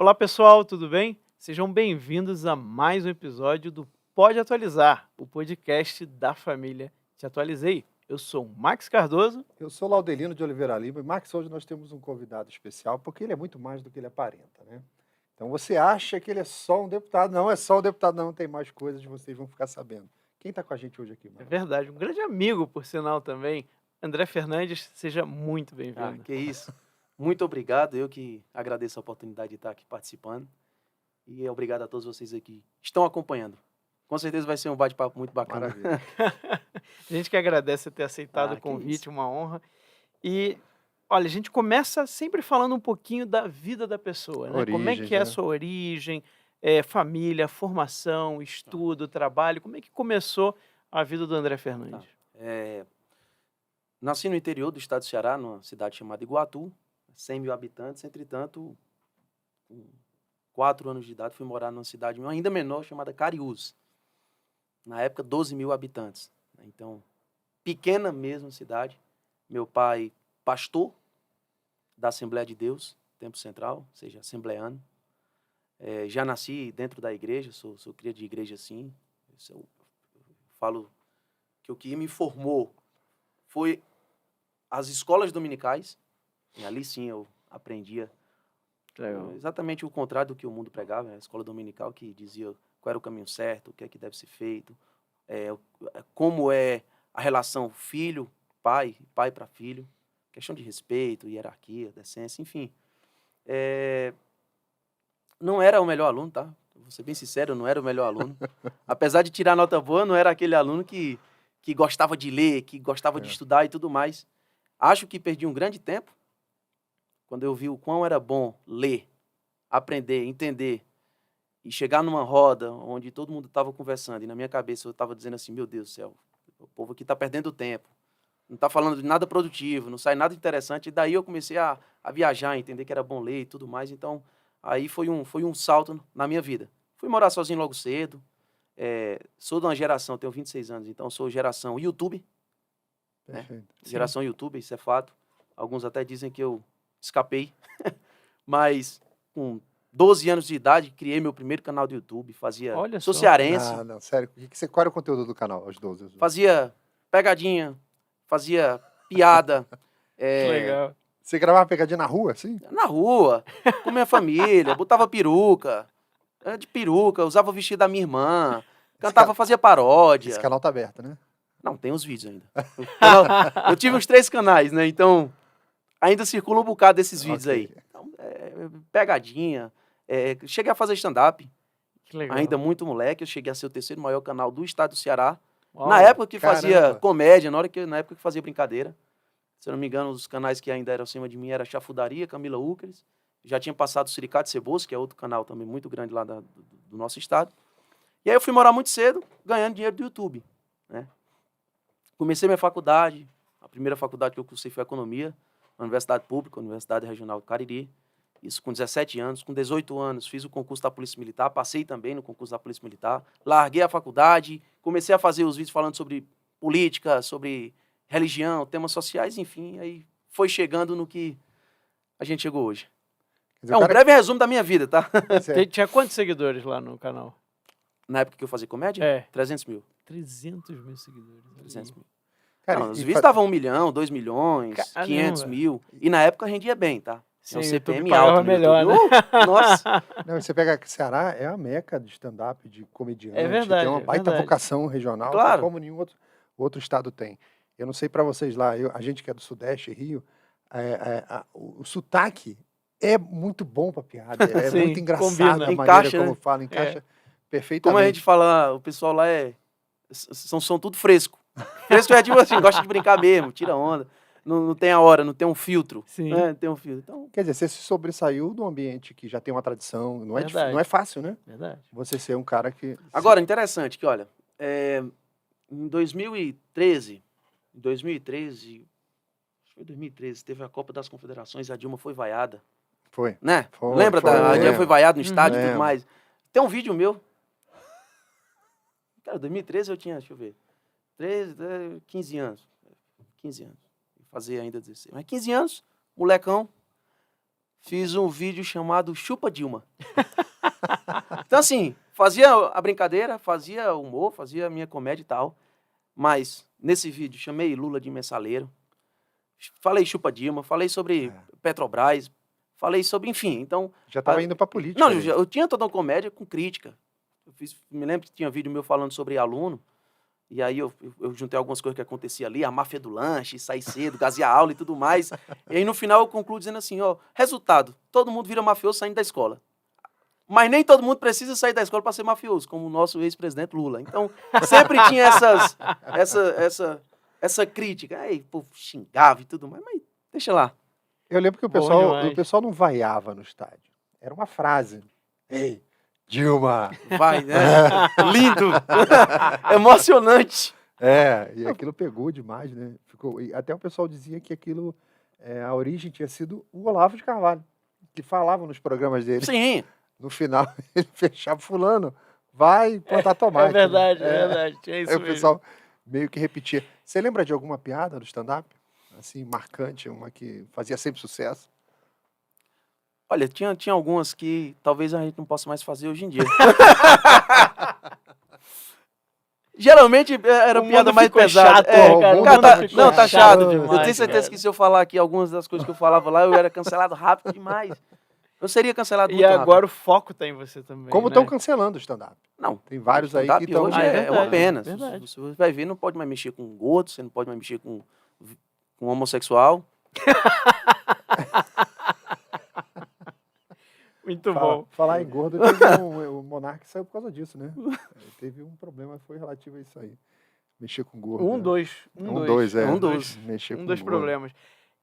Olá pessoal, tudo bem? Sejam bem-vindos a mais um episódio do Pode Atualizar, o podcast da família Te Atualizei. Eu sou o Max Cardoso. Eu sou Laudelino de Oliveira Lima e, Max, hoje nós temos um convidado especial, porque ele é muito mais do que ele aparenta, né? Então você acha que ele é só um deputado, não é só um deputado, não, tem mais coisas, vocês vão ficar sabendo. Quem está com a gente hoje aqui, É Max? verdade, um grande amigo, por sinal, também. André Fernandes, seja muito bem-vindo. Que isso. Muito obrigado, eu que agradeço a oportunidade de estar aqui participando. E obrigado a todos vocês aqui que estão acompanhando. Com certeza vai ser um bate-papo muito bacana. Maravilha. A gente que agradece ter aceitado o que convite, isso. uma honra. E, olha, a gente começa sempre falando um pouquinho da vida da pessoa, né? Como é que é a né? sua origem, família, formação, estudo, trabalho, como é que começou a vida do André Fernandes? Nasci no interior do estado do Ceará, numa cidade chamada Iguatu, 100 mil habitantes. Entretanto, com 4 anos de idade, fui morar numa cidade ainda menor chamada Cariús. Na época, 12 mil habitantes. Então, pequena mesmo cidade. Meu pai, pastor da Assembleia de Deus, Tempo Central, ou seja, assembleano. Já nasci dentro da igreja, sou cria de igreja, sim. Eu falo que o que me formou foi as escolas dominicais. E ali, sim, eu aprendia exatamente o contrário do que o mundo pregava. A escola dominical que dizia qual era o caminho certo, o que é que deve ser feito, como é a relação filho-pai, pai para filho, questão de respeito, hierarquia, decência, enfim. Não era o melhor aluno, tá? Vou ser bem sincero, eu não era o melhor aluno. Apesar de tirar nota boa, não era aquele aluno que gostava de ler, que gostava de estudar e tudo mais. Acho que perdi um grande tempo quando eu vi o quão era bom ler, aprender, entender e chegar numa roda onde todo mundo estava conversando e na minha cabeça eu estava dizendo assim, meu Deus do céu, o povo aqui está perdendo tempo, não está falando de nada produtivo, não sai nada interessante. E daí eu comecei a viajar, entender que era bom ler e tudo mais. Então, aí foi um salto na minha vida. Fui morar sozinho logo cedo. Sou de uma geração, tenho 26 anos, então sou geração YouTube. Perfeito. Geração YouTube, isso é fato. Alguns até dizem que eu escapei. Mas com 12 anos de idade, criei meu primeiro canal do YouTube. Olha Sou só. cearense. Não, sério, qual era o conteúdo do canal aos 12? Fazia pegadinha, fazia piada. Que legal. Você gravava pegadinha na rua, assim? Na rua, com minha família, botava peruca, de peruca, usava o vestido da minha irmã, cantava, fazia paródia. Esse canal tá aberto, né? Não, tem os vídeos ainda. Eu tive uns 3 canais, né? Então, ainda circula um bocado desses vídeos aí. Então, pegadinha. Cheguei a fazer stand-up. Que legal. Ainda muito moleque, eu cheguei a ser o 3º maior canal do estado do Ceará. Uau. Na época que fazia Caramba. comédia, na época que fazia brincadeira. Se eu não me engano, os canais que ainda eram acima de mim era Chafudaria, Camila Ucres. Já tinha passado o Siricato Ceboso, que é outro canal também muito grande lá do nosso estado. E aí eu fui morar muito cedo, ganhando dinheiro do YouTube, né? Comecei minha faculdade. A primeira faculdade que eu cursei foi Economia, na Universidade Pública, Universidade Regional do Cariri. Isso com 17 anos. Com 18 anos, fiz o concurso da Polícia Militar, passei também no concurso da Polícia Militar. Larguei a faculdade, comecei a fazer os vídeos falando sobre política, sobre religião, temas sociais, enfim. Aí foi chegando no que a gente chegou hoje. Quer dizer, É um breve resumo da minha vida, tá? Tinha quantos seguidores lá no canal? Na época que eu fazia comédia? 300 mil. 300 mil seguidores. 300 mil. Cara, Não, os e vídeos estavam 1 milhão, 2 milhões, Caramba. 500 mil. E na época rendia bem, tá? Sim, um o CPM YouTube pagava alto no melhor, YouTube. né? Nossa! Não, você pega que Ceará é a meca de stand-up, de comediante. É verdade, Tem uma é baita verdade. vocação regional, Claro. como nenhum outro estado tem. Eu não sei para vocês lá, a gente que é do Sudeste, Rio, o sotaque é muito bom para piada, é Sim, muito engraçado combina. a maneira Encaixa, como né? fala, encaixa Como perfeitamente. a gente fala, o pessoal lá são tudo fresco. Fresco é tipo assim, gosta de brincar mesmo, tira onda. Não tem a hora, não tem um filtro. Sim. Né? Não tem um filtro. Então, Quer dizer, você se sobressaiu de um ambiente que já tem uma tradição, não é, Verdade. não é fácil, né? Verdade. Você ser um cara que... agora, interessante que, olha, em 2013, acho que foi 2013, teve a Copa das Confederações, a Dilma foi vaiada. Foi. Né? Foi, Lembra? foi, A lembro. Dilma foi vaiada no estádio e tudo Lembro. mais. Tem um vídeo meu. Cara, 2013 eu tinha, deixa eu ver, 15 anos. 15 anos. Fazia ainda 16. Mas 15 anos, molecão, fiz um vídeo chamado Chupa Dilma. Então, assim, fazia a brincadeira, fazia humor, fazia a minha comédia e tal. Mas, nesse vídeo, chamei Lula de mensaleiro. Falei Chupa Dilma, falei sobre Petrobras, falei sobre, enfim, então... Já estava indo para política. Não, ali. eu tinha toda uma comédia com crítica. Me lembro que tinha vídeo meu falando sobre aluno, e aí eu juntei algumas coisas que aconteciam ali, a máfia do lanche, sair cedo, gazear aula e tudo mais. E aí, no final, eu concluo dizendo assim, ó, resultado, todo mundo vira mafioso saindo da escola. Mas nem todo mundo precisa sair da escola para ser mafioso, como o nosso ex-presidente Lula. Então, sempre tinha essa crítica. Aí, o povo xingava e tudo mais, mas deixa lá. Eu lembro que o Bom pessoal, demais. não vaiava no estádio. Era uma frase. Ei, Dilma! Vai, né? Lindo! Emocionante. E aquilo pegou demais, né? E até o pessoal dizia que aquilo, a origem tinha sido o Olavo de Carvalho, que falava nos programas dele. Sim. No final, ele fechava fulano, vai plantar tomate. É verdade, né? é verdade. Tinha isso Aí o mesmo. pessoal meio que repetia. Você lembra de alguma piada do stand-up? Assim, marcante, uma que fazia sempre sucesso? Olha, tinha algumas que talvez a gente não possa mais fazer hoje em dia. Geralmente era O piada mundo mais ficou pesada. chato, né, cara? O Cara, mundo ficou não, tá chato chato. demais, Eu tenho certeza cara. que se eu falar aqui algumas das coisas que eu falava lá, eu era cancelado rápido demais. Eu seria cancelado E muito agora o foco tá em você também. Como né? estão cancelando o stand-up? Não. Tem vários aí Stand-up que estão... hoje Ah, é é verdade, uma pena. verdade. Você vai ver, não pode mais mexer com gordo, você não pode mais mexer com homossexual. Muito bom. Falar em gordo, o Monark saiu por causa disso, né? Teve um problema, foi relativo a isso aí. Mexer com gordo. Um né? dos. Um dos. Mexer Um com dos gordo. problemas.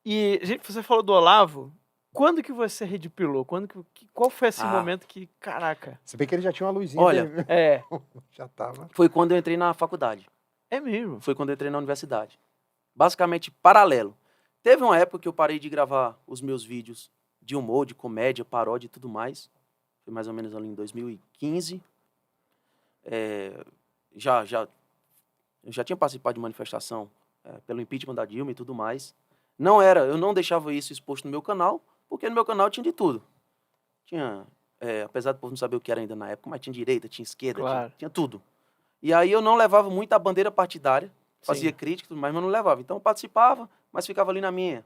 E, gente, você falou do Olavo. Quando que você redipilou? Qual foi esse momento que, caraca? Se bem que ele já tinha uma luzinha. Olha, dele, É. já tava. Foi quando eu entrei na faculdade. É mesmo. Foi quando eu entrei na universidade. Basicamente, paralelo. Teve uma época que eu parei de gravar os meus vídeos de humor, de comédia, paródia e tudo mais. Foi mais ou menos ali em 2015. Eu já tinha participado de manifestação pelo impeachment da Dilma e tudo mais. Eu não deixava isso exposto no meu canal, porque no meu canal tinha de tudo. Tinha, apesar do povo não saber o que era ainda na época, mas tinha direita, tinha esquerda, Claro. tinha tudo. E aí eu não levava muito a bandeira partidária, fazia Sim. crítica e tudo mais, mas não levava. Então eu participava, mas ficava ali na minha.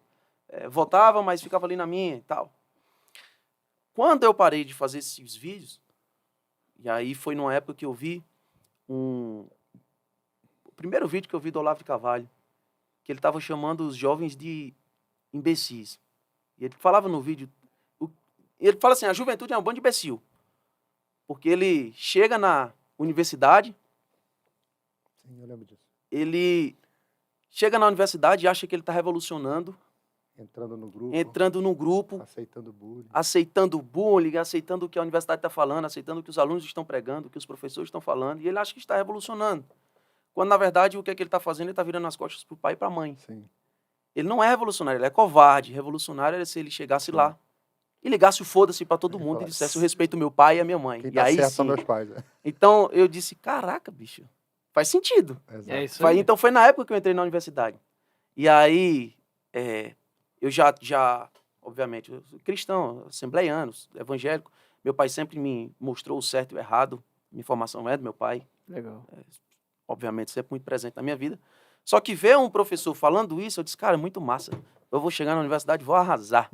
Votava, mas ficava ali na minha e tal. Quando eu parei de fazer esses vídeos, e aí foi numa época que eu vi o primeiro vídeo que eu vi do Olavo de Carvalho, que ele estava chamando os jovens de imbecis. E ele falava no vídeo, ele fala assim, a juventude é um bando de imbecil. Porque ele chega na universidade, Sim, eu lembro disso. ele chega na universidade e acha que ele está revolucionando, Entrando no grupo, entrando num grupo, aceitando bullying. aceitando o bullying, aceitando o que a universidade está falando, aceitando o que os alunos estão pregando, o que os professores estão falando, e ele acha que está revolucionando. Quando, na verdade, o que é que ele está fazendo? Ele está virando as costas para o pai e para a mãe. Sim. Ele não é revolucionário, ele é covarde. Revolucionário era se ele chegasse lá e ligasse o foda-se para todo mundo e dissesse, eu respeito meu pai e a minha mãe. Quem E tá aí certo sim. são meus pais. né? Então, eu disse, caraca, bicho, faz sentido. Exato. É isso aí. Então, foi na época que eu entrei na universidade. E aí, eu já, obviamente, eu sou cristão, assembleiano, evangélico. Meu pai sempre me mostrou o certo e o errado. Minha formação é do meu pai. Legal. Obviamente, sempre muito presente na minha vida. Só que ver um professor falando isso, eu disse, cara, muito massa. Eu vou chegar na universidade e vou arrasar.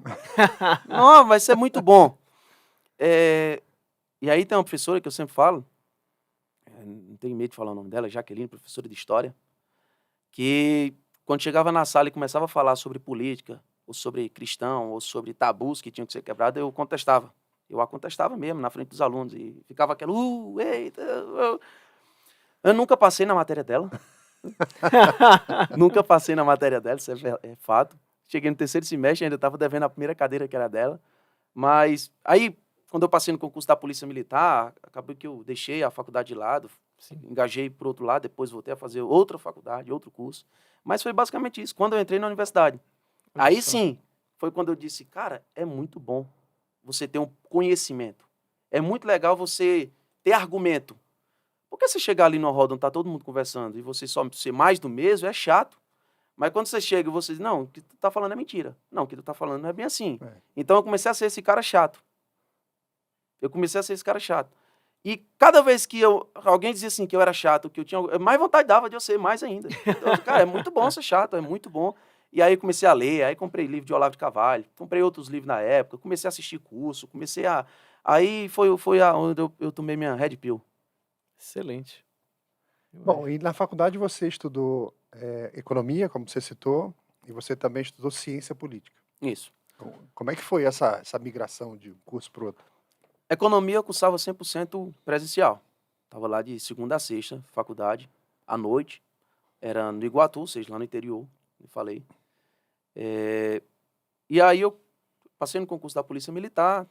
Não, vai ser muito bom. E aí tem uma professora que eu sempre falo, não tenho medo de falar o nome dela, Jaqueline, professora de História, que quando chegava na sala e começava a falar sobre política, ou sobre cristão, ou sobre tabus que tinham que ser quebrados, eu contestava. Eu a contestava mesmo, na frente dos alunos. E ficava aquela, eita... Eu nunca passei na matéria dela. Nunca passei na matéria dela, isso é fato. Cheguei no terceiro semestre, ainda estava devendo a primeira cadeira que era dela. Mas aí, quando eu passei no concurso da Polícia Militar, acabou que eu deixei a faculdade de lado, engajei por outro lado, depois voltei a fazer outra faculdade, outro curso. Mas foi basicamente isso, quando eu entrei na universidade. Aí sim, foi quando eu disse, cara, é muito bom você ter um conhecimento. É muito legal você ter argumento. Porque você chegar ali numa roda onde está todo mundo conversando e você só ser mais do mesmo, é chato. Mas quando você chega e você diz, não, o que tu tá falando é mentira. Não, o que tu tá falando não é bem assim. É. Então eu comecei a ser esse cara chato. E cada vez que alguém dizia assim que eu era chato, que eu tinha mais vontade dava de eu ser mais ainda. Então, cara, é muito bom ser chato, é muito bom. E aí eu comecei a ler, aí comprei livro de Olavo de Carvalho, comprei outros livros na época, comecei a assistir curso, Aí foi onde eu tomei minha Red Pill. Excelente. Bom, e na faculdade você estudou economia, como você citou, e você também estudou ciência política. Isso. Como é que foi essa migração de um curso para o outro? Economia eu cursava 100% presencial. Estava lá de segunda a sexta, faculdade, à noite. Era no Iguatu, ou seja, lá no interior, eu falei. E aí eu passei no concurso da Polícia Militar,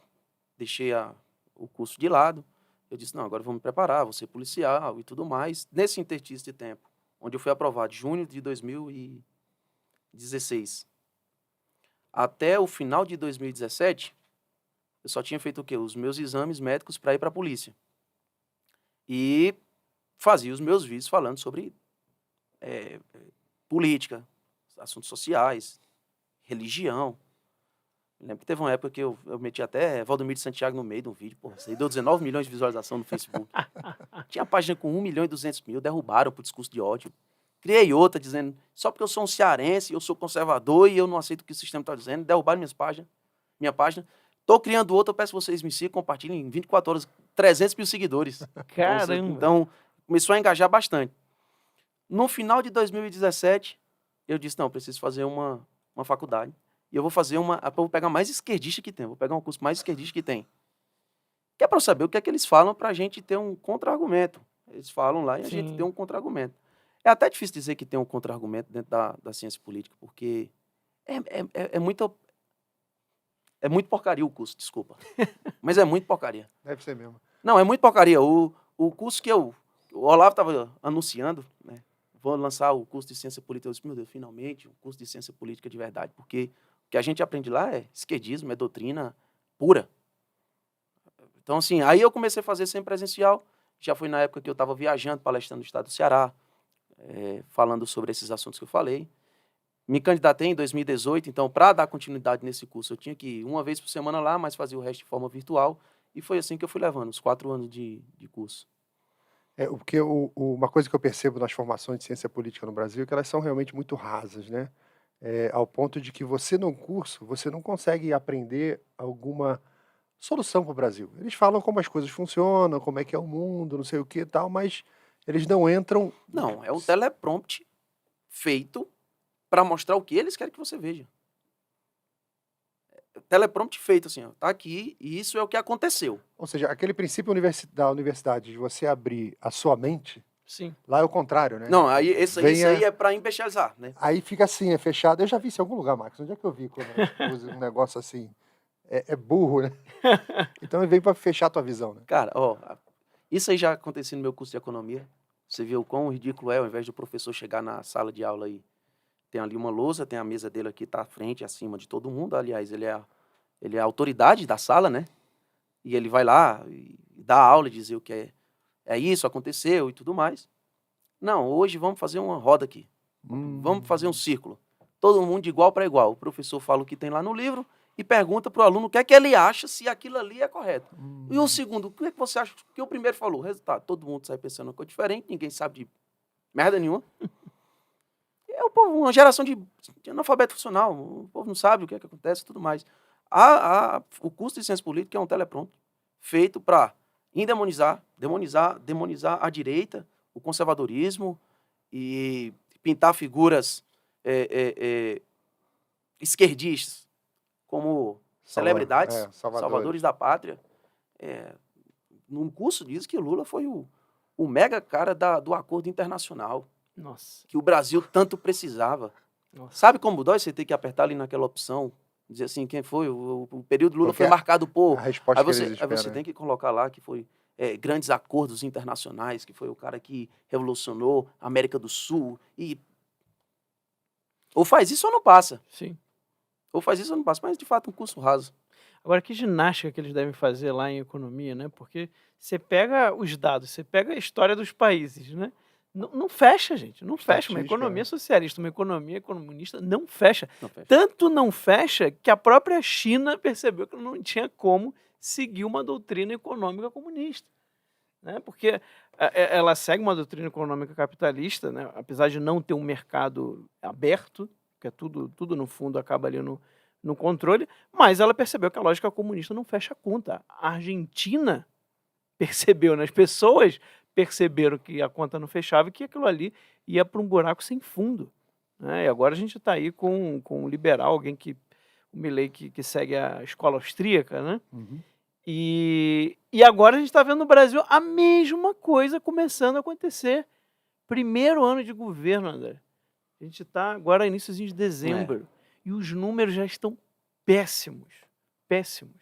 deixei o curso de lado. Eu disse, não, agora eu vou me preparar, vou ser policial e tudo mais. Nesse interstício de tempo, onde eu fui aprovado, junho de 2016, até o final de 2017, eu só tinha feito o quê? Os meus exames médicos para ir para a polícia. E fazia os meus vídeos falando sobre política, assuntos sociais, religião. Eu lembro que teve uma época que eu meti até Valdomiro de Santiago no meio de um vídeo. Pô, isso aí deu 19 milhões de visualização no Facebook. Tinha página com 1.200.000, derrubaram por discurso de ódio. Criei outra dizendo, só porque eu sou um cearense, eu sou conservador e eu não aceito o que o sistema está dizendo, derrubaram minha página. Estou criando outra, eu peço que vocês me sigam, compartilhem em 24 horas, 300 mil seguidores. Caramba! Então, começou a engajar bastante. No final de 2017, eu disse, não, eu preciso fazer uma faculdade. E eu vou fazer eu vou pegar mais esquerdista que tem, vou pegar um curso mais esquerdista que tem. Que é para eu saber o que é que eles falam para a gente ter um contra-argumento. Eles falam lá e a gente tem um contra-argumento. É até difícil dizer que tem um contra-argumento dentro da ciência política, porque é muito porcaria o curso, desculpa. Mas é muito porcaria. Deve ser mesmo. Não, é muito porcaria. O curso que o Olavo estava anunciando, né? Vou lançar o curso de ciência política. Eu disse, meu Deus, finalmente, um curso de ciência política de verdade, porque o que a gente aprende lá é esquerdismo, é doutrina pura. Então, assim, aí eu comecei a fazer sempre presencial. Já foi na época que eu estava viajando, palestrando no estado do Ceará, falando sobre esses assuntos que eu falei. Me candidatei em 2018, então, para dar continuidade nesse curso, eu tinha que ir uma vez por semana lá, mas fazia o resto de forma virtual. E foi assim que eu fui levando, os 4 anos de curso. Porque uma coisa que eu percebo nas formações de ciência política no Brasil é que elas são realmente muito rasas, né? Ao ponto de que você, num curso, você não consegue aprender alguma solução para o Brasil. Eles falam como as coisas funcionam, como é que é o mundo, não sei o que e tal, mas eles não entram... Não, é um teleprompter feito para mostrar o que eles querem que você veja. Teleprompter feito assim, ó, tá aqui e isso é o que aconteceu. Ou seja, aquele princípio da universidade de você abrir a sua mente, Sim. lá é o contrário, né? Não, aí isso aí é para embestializar, né? Aí fica assim, é fechado. Eu já vi isso em algum lugar, Max. Onde é que eu vi quando usa um negócio assim? É burro, né? Então ele vem para fechar a tua visão, né? Cara, ó, isso aí já aconteceu no meu curso de economia. Você viu o quão ridículo é, ao invés do professor chegar na sala de aula aí, tem ali uma lousa, tem a mesa dele aqui, tá à frente, acima de todo mundo. Aliás, ele é a autoridade da sala, né? E ele vai lá e dá aula e dizer o que é isso, aconteceu e tudo mais. Não, hoje vamos fazer uma roda aqui. Vamos fazer um círculo. Todo mundo de igual para igual. O professor fala o que tem lá no livro e pergunta para o aluno o que é que ele acha, se aquilo ali é correto. E o segundo, o que é que você acha que o primeiro falou? Resultado, todo mundo sai pensando uma coisa diferente, ninguém sabe de merda nenhuma. É o povo, uma geração de analfabeto funcional. O povo não sabe o que é que acontece e tudo mais. O curso de ciência política é um teleprompter feito para demonizar a direita, o conservadorismo e pintar figuras esquerdistas como celebridades, salvadores da pátria. No curso diz que Lula foi o mega cara do acordo internacional. Nossa. Que o Brasil tanto precisava. Nossa. Sabe como dói você ter que apertar ali naquela opção, dizer assim, quem foi? O período Lula foi marcado por... A resposta Aí você tem que colocar lá que foi grandes acordos internacionais, que foi o cara que revolucionou a América do Sul. Ou faz isso ou não passa. Sim. Ou faz isso ou não passa, mas de fato um curso raso. Agora, que ginástica que eles devem fazer lá em economia, né? Porque você pega os dados, você pega a história dos países, né? Não fecha, gente. Não fecha. Uma Estatística, economia né? socialista, uma economia comunista não fecha. Não fecha. Tanto não fecha que a própria China percebeu que não tinha como seguir uma doutrina econômica comunista, né? Porque ela segue uma doutrina econômica capitalista, né? Apesar de não ter um mercado aberto, que é tudo no fundo acaba ali no controle, mas ela percebeu que a lógica comunista não fecha a conta. A Argentina percebeu, né? As pessoas perceberam que a conta não fechava e que aquilo ali ia para um buraco sem fundo, né? E agora a gente está aí com um liberal, alguém o Milei que segue a escola austríaca, né? Uhum. E agora a gente está vendo no Brasil a mesma coisa começando a acontecer. Primeiro ano de governo, André. A gente está agora iníciozinho de dezembro. E os números já estão péssimos. Péssimos.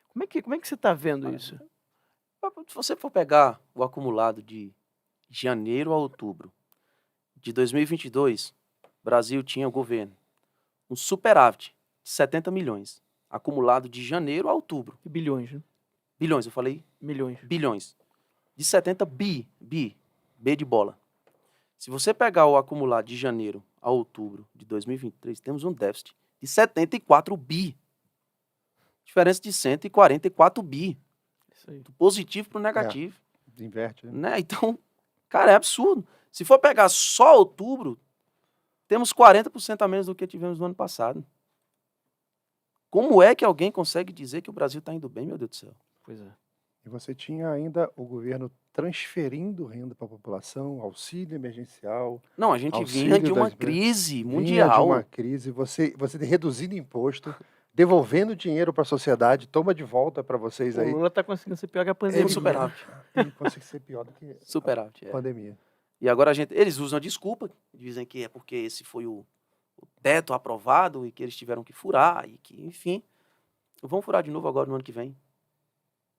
Como é que você está vendo isso? Se você for pegar o acumulado de janeiro a outubro de 2022, o Brasil tinha o governo um superávit de 70 milhões, acumulado de janeiro a outubro. Bilhões, né? Bilhões, eu falei Milhões. bilhões. De 70 B de bola. Se você pegar o acumulado de janeiro a outubro de 2023, temos um déficit de 74 bi. Diferença de 144 bi. Isso aí. Do positivo para o negativo. Inverte, né? Né? Então, cara, é absurdo. Se for pegar só outubro, temos 40% a menos do que tivemos no ano passado. Como é que alguém consegue dizer que o Brasil está indo bem, meu Deus do céu? Pois é. E você tinha ainda o governo transferindo renda para a população, auxílio emergencial, Não, a gente Auxílio vinha de uma das- crise vinha de mundial. uma crise, você reduzindo imposto, devolvendo dinheiro para a sociedade, toma de volta para vocês O aí. Lula está conseguindo ser pior que a Ele pandemia. superávit. Ele consegue ser pior do que Superávit, a é. pandemia. E agora eles usam a desculpa, dizem que é porque esse foi o teto aprovado e que eles tiveram que furar e que, enfim, vão furar de novo agora no ano que vem.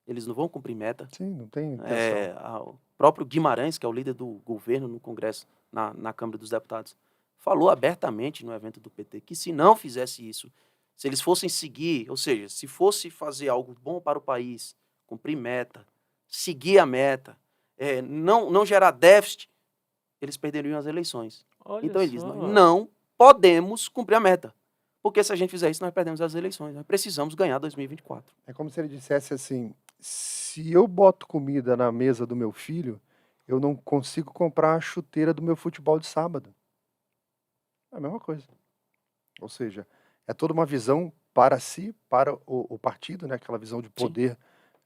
Eles não vão cumprir meta. Sim, não tem intenção. O próprio Guimarães, que é o líder do governo no Congresso, na Câmara dos Deputados, falou abertamente no evento do PT que se não fizesse isso, se eles fossem seguir, ou seja, se fosse fazer algo bom para o país, cumprir meta, seguir a meta, não gerar déficit, eles perderiam as eleições. Olha Então ele diz, só. nós não podemos cumprir a meta. Porque se a gente fizer isso, nós perdemos as eleições. Nós precisamos ganhar 2024. É como se ele dissesse assim, se eu boto comida na mesa do meu filho, eu não consigo comprar a chuteira do meu futebol de sábado. É a mesma coisa. Ou seja, é toda uma visão para si, para o partido, né? Aquela visão de poder.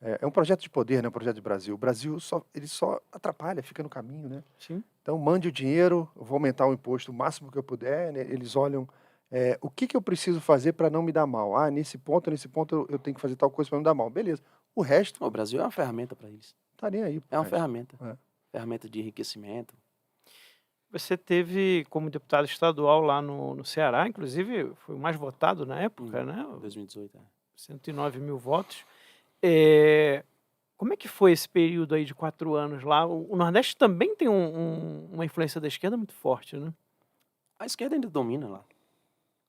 É um projeto de poder, né? Um projeto de Brasil. O Brasil ele só atrapalha, fica no caminho, né? Sim. Então, mande o dinheiro, eu vou aumentar o imposto o máximo que eu puder, né? Eles olham o que eu preciso fazer para não me dar mal. Ah, nesse ponto eu tenho que fazer tal coisa para não dar mal. Beleza. O resto, O Brasil é uma ferramenta para eles. tá nem aí. pro É uma resto. ferramenta. É. Ferramenta de enriquecimento. Você teve como deputado estadual lá no Ceará, inclusive foi o mais votado na época, né? 2018. 109 mil votos. Como é que foi esse período aí de 4 anos lá? O Nordeste também tem uma influência da esquerda muito forte, né? A esquerda ainda domina lá.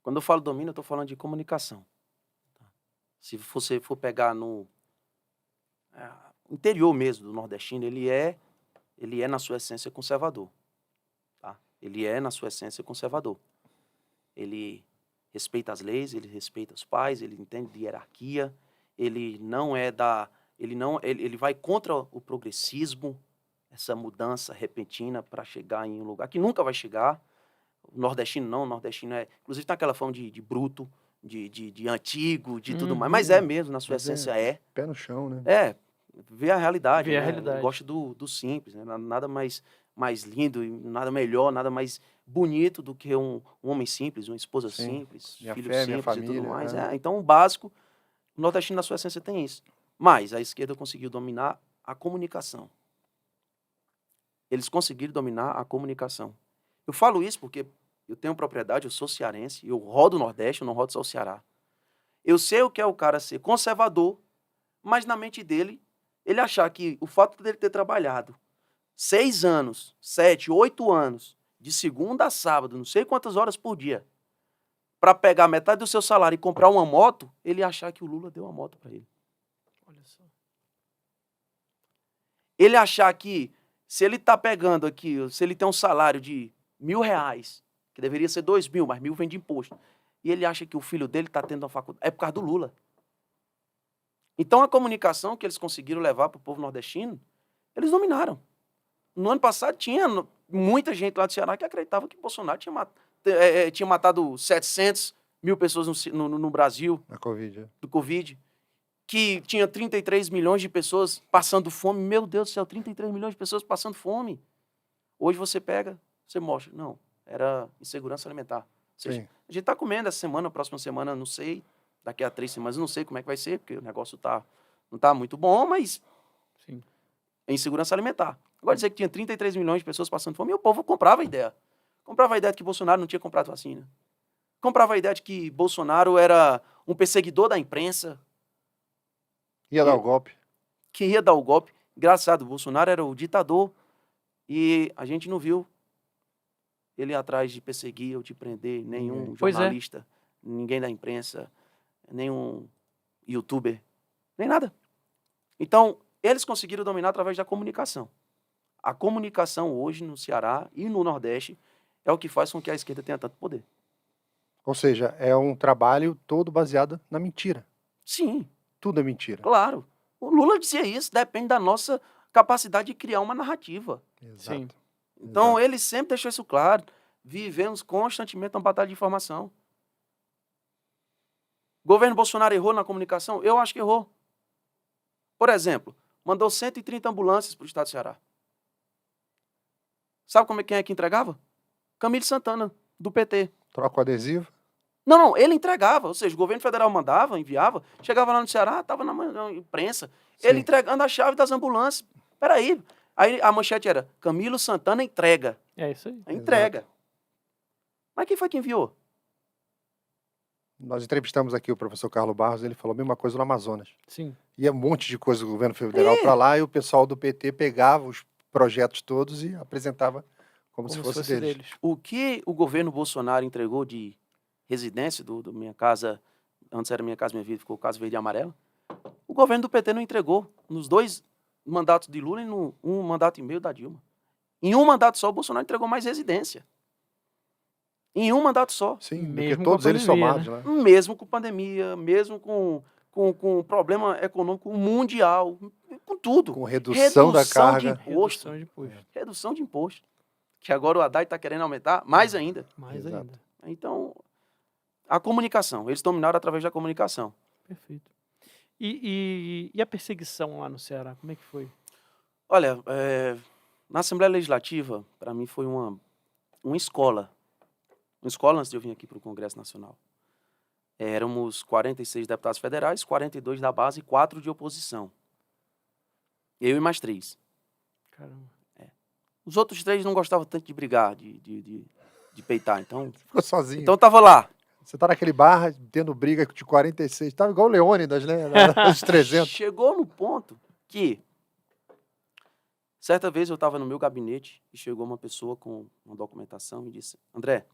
Quando eu falo domina, eu estou falando de comunicação. Tá? Se você for pegar no interior mesmo do nordestino, ele é na sua essência conservador. Tá? Ele é na sua essência conservador. Ele respeita as leis, ele respeita os pais, ele entende de hierarquia, ele não é ele vai contra o progressismo, essa mudança repentina para chegar em um lugar que nunca vai chegar. O nordestino não, o nordestino inclusive tem aquela fama de bruto, de antigo, de tudo mais, mas é mesmo, na sua Mas essência Pé no chão, né? Vê a realidade. Vê a né? realidade. Gosta do simples, né? Nada mais lindo, nada melhor, nada mais bonito do que um homem simples, uma esposa Sim. simples, Minha filho fé, minha simples e tudo família, mais. né? Então, o básico, o nordestino na sua essência tem isso. Mas a esquerda conseguiu dominar a comunicação. Eles conseguiram dominar a comunicação. Eu falo isso porque eu tenho propriedade, eu sou cearense, eu rodo o Nordeste, eu não rodo só o Ceará. Eu sei o que é o cara ser conservador, mas na mente dele, ele achar que o fato dele ter trabalhado 6 anos, 7, 8 anos, de segunda a sábado, não sei quantas horas por dia, para pegar metade do seu salário e comprar uma moto, ele achar que o Lula deu uma moto para ele. Olha só. Ele achar que Se ele está pegando aqui, se ele tem um salário de R$ 1.000, que deveria ser 2.000, mas 1.000 vem de imposto, e ele acha que o filho dele está tendo uma faculdade, é por causa do Lula. Então, a comunicação que eles conseguiram levar para o povo nordestino, eles dominaram. No ano passado, tinha muita gente lá do Ceará que acreditava que Bolsonaro tinha matado 700 mil pessoas no Brasil, Na Covid. do Covid, que tinha 33 milhões de pessoas passando fome. Meu Deus do céu, 33 milhões de pessoas passando fome. Hoje você pega, você mostra. Não, era insegurança alimentar. Ou seja, Sim. a gente está comendo essa semana, próxima semana, não sei, daqui a 3 semanas, não sei como é que vai ser, porque o negócio não tá muito bom, mas Sim. é insegurança alimentar. Agora dizer que tinha 33 milhões de pessoas passando fome, e o povo comprava a ideia. Comprava a ideia de que Bolsonaro não tinha comprado vacina. Comprava a ideia de que Bolsonaro era um perseguidor da imprensa, Ia dar o golpe. que ia dar o golpe. Engraçado, Bolsonaro era o ditador e a gente não viu ele atrás de perseguir ou de prender nenhum Pois é. jornalista, ninguém da imprensa, nenhum youtuber, nem nada. Então, eles conseguiram dominar através da comunicação. A comunicação hoje no Ceará e no Nordeste é o que faz com que a esquerda tenha tanto poder. Ou seja, é um trabalho todo baseado na mentira. Sim, Tudo é mentira. claro. O Lula dizia isso, depende da nossa capacidade de criar uma narrativa. Exato. Sim. Então, Exato. ele sempre deixou isso claro. Vivemos constantemente uma batalha de informação. O governo Bolsonaro errou na comunicação? Eu acho que errou. Por exemplo, mandou 130 ambulâncias para o estado do Ceará. Sabe quem é que entregava? Camilo Santana, do PT. Troca o adesivo. Não, ele entregava. Ou seja, o governo federal mandava, enviava, chegava lá no Ceará, estava na imprensa. Ele Sim. entregando a chave das ambulâncias. Peraí. Aí a manchete era, Camilo Santana entrega. É isso aí. Entrega. Mas quem foi que enviou? Nós entrevistamos aqui o professor Carlos Barros, ele falou a mesma coisa no Amazonas. Sim. Ia um monte de coisa do governo federal para lá e o pessoal do PT pegava os projetos todos e apresentava como se fosse deles. O que o governo Bolsonaro entregou de residência do Minha Casa, antes era Minha Casa Minha Vida, ficou Casa Verde e Amarela, o governo do PT não entregou nos 2 mandatos de Lula e no 1 mandato e meio da Dilma. Em 1 mandato só, o Bolsonaro entregou mais residência. Em 1 mandato só. Sim, Mesmo porque todos com a eles pandemia, somados, né? Mesmo com pandemia, mesmo com problema econômico mundial, com tudo. Com redução da carga. De imposto. Redução de imposto. Redução de imposto. Que agora o Haddad está querendo aumentar mais ainda. Mais Exato. ainda. Então, a comunicação. Eles dominaram através da comunicação. Perfeito. E a perseguição lá no Ceará, como é que foi? Olha, na Assembleia Legislativa, para mim foi uma escola. Uma escola antes de eu vir aqui para o Congresso Nacional. Éramos 46 deputados federais, 42 da base e 4 de oposição. Eu e mais 3. Caramba. Os outros 3 não gostavam tanto de brigar, de peitar. Então, Ficou sozinho. então tava lá. Você tá naquele bar tendo briga de 46, tava igual o Leônidas, né? Os 300. Chegou no ponto que, certa vez eu estava no meu gabinete e chegou uma pessoa com uma documentação e disse, André,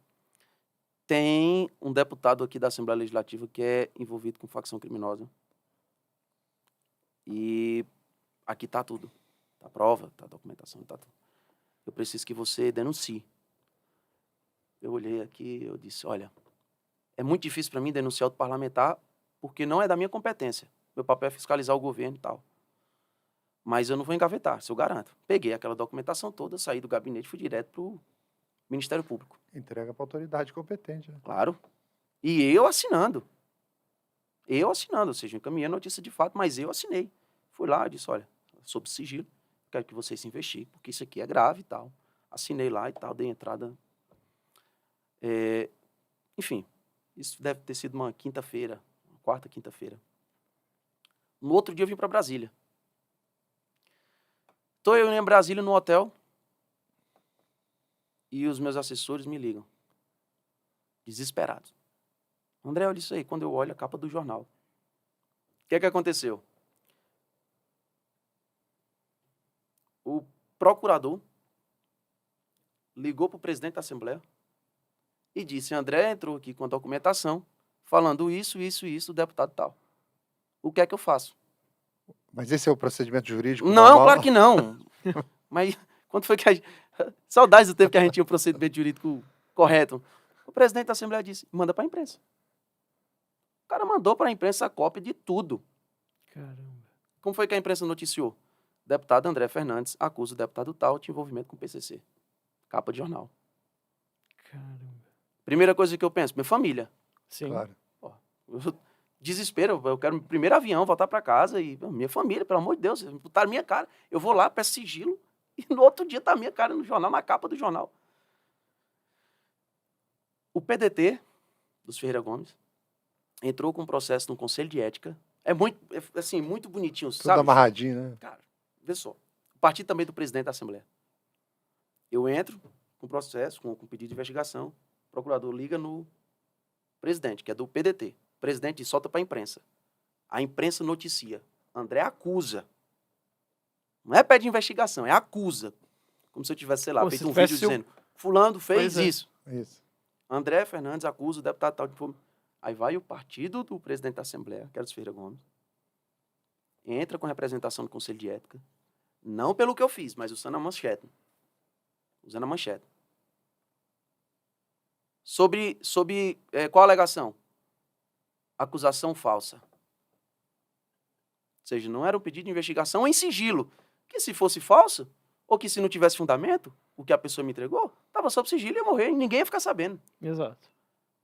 tem um deputado aqui da Assembleia Legislativa que é envolvido com facção criminosa. E aqui tá tudo. Tá a prova, tá a documentação, tá tudo. Eu preciso que você denuncie. Eu olhei aqui e eu disse, olha, é muito difícil para mim denunciar outro parlamentar porque não é da minha competência. Meu papel é fiscalizar o governo e tal. Mas eu não vou engavetar, isso eu garanto. Peguei aquela documentação toda, saí do gabinete e fui direto para o Ministério Público. Entrega para a autoridade competente, né? Claro. E eu assinando. Ou seja, encaminhei a notícia de fato, mas eu assinei. Fui lá e disse, olha, sob sigilo, quero que vocês se investiguem, porque isso aqui é grave e tal. Assinei lá e tal, dei entrada. Enfim, isso deve ter sido uma quinta-feira, uma quarta quinta-feira. No outro dia eu vim para Brasília. Estou eu em Brasília no hotel e os meus assessores me ligam, desesperados. André, olha isso aí, quando eu olho a capa do jornal. O que é que aconteceu? O procurador ligou para o presidente da Assembleia e disse, André entrou aqui com a documentação falando isso, o deputado tal. O que é que eu faço? Mas esse é o procedimento jurídico Não, normal? claro que não. Mas Quando foi que a gente... Saudades do tempo que a gente tinha o procedimento jurídico correto. O presidente da Assembleia disse, manda para a imprensa. O cara mandou para a imprensa a cópia de tudo. Caramba. Como foi que a imprensa noticiou? Deputado André Fernandes acusa o deputado tal de envolvimento com o PCC. Capa de jornal. Caramba. Primeira coisa que eu penso, minha família. Sim. Claro. Desespero, eu quero primeiro avião, voltar para casa e minha família, pelo amor de Deus, botaram minha cara. Eu vou lá, peço sigilo e no outro dia tá a minha cara no jornal, na capa do jornal. O PDT, dos Ferreira Gomes, entrou com um processo no Conselho de Ética. É muito, assim, muito bonitinho, Tudo sabe? amarradinho, né? Cara, vê só. O partido também do presidente da Assembleia. Eu entro com processo, com pedido de investigação. O procurador liga no presidente, que é do PDT. O presidente solta para a imprensa. A imprensa noticia. André acusa. Não é pede investigação, é acusa. Como se eu tivesse, sei lá, Pô, feito se um vídeo tivesse o- dizendo fulano fez Pois é. isso. Isso. André Fernandes acusa o deputado tal de... Aí vai o partido do presidente da Assembleia, que era o Ferreira Gomes, entra com representação do Conselho de Ética, não pelo que eu fiz, mas usando a manchete. Usando a manchete. Sobre qual a alegação? Acusação falsa. Ou seja, não era um pedido de investigação em sigilo. Que se fosse falso, ou que se não tivesse fundamento, o que a pessoa me entregou, estava sob sigilo e ia morrer, e ninguém ia ficar sabendo. Exato.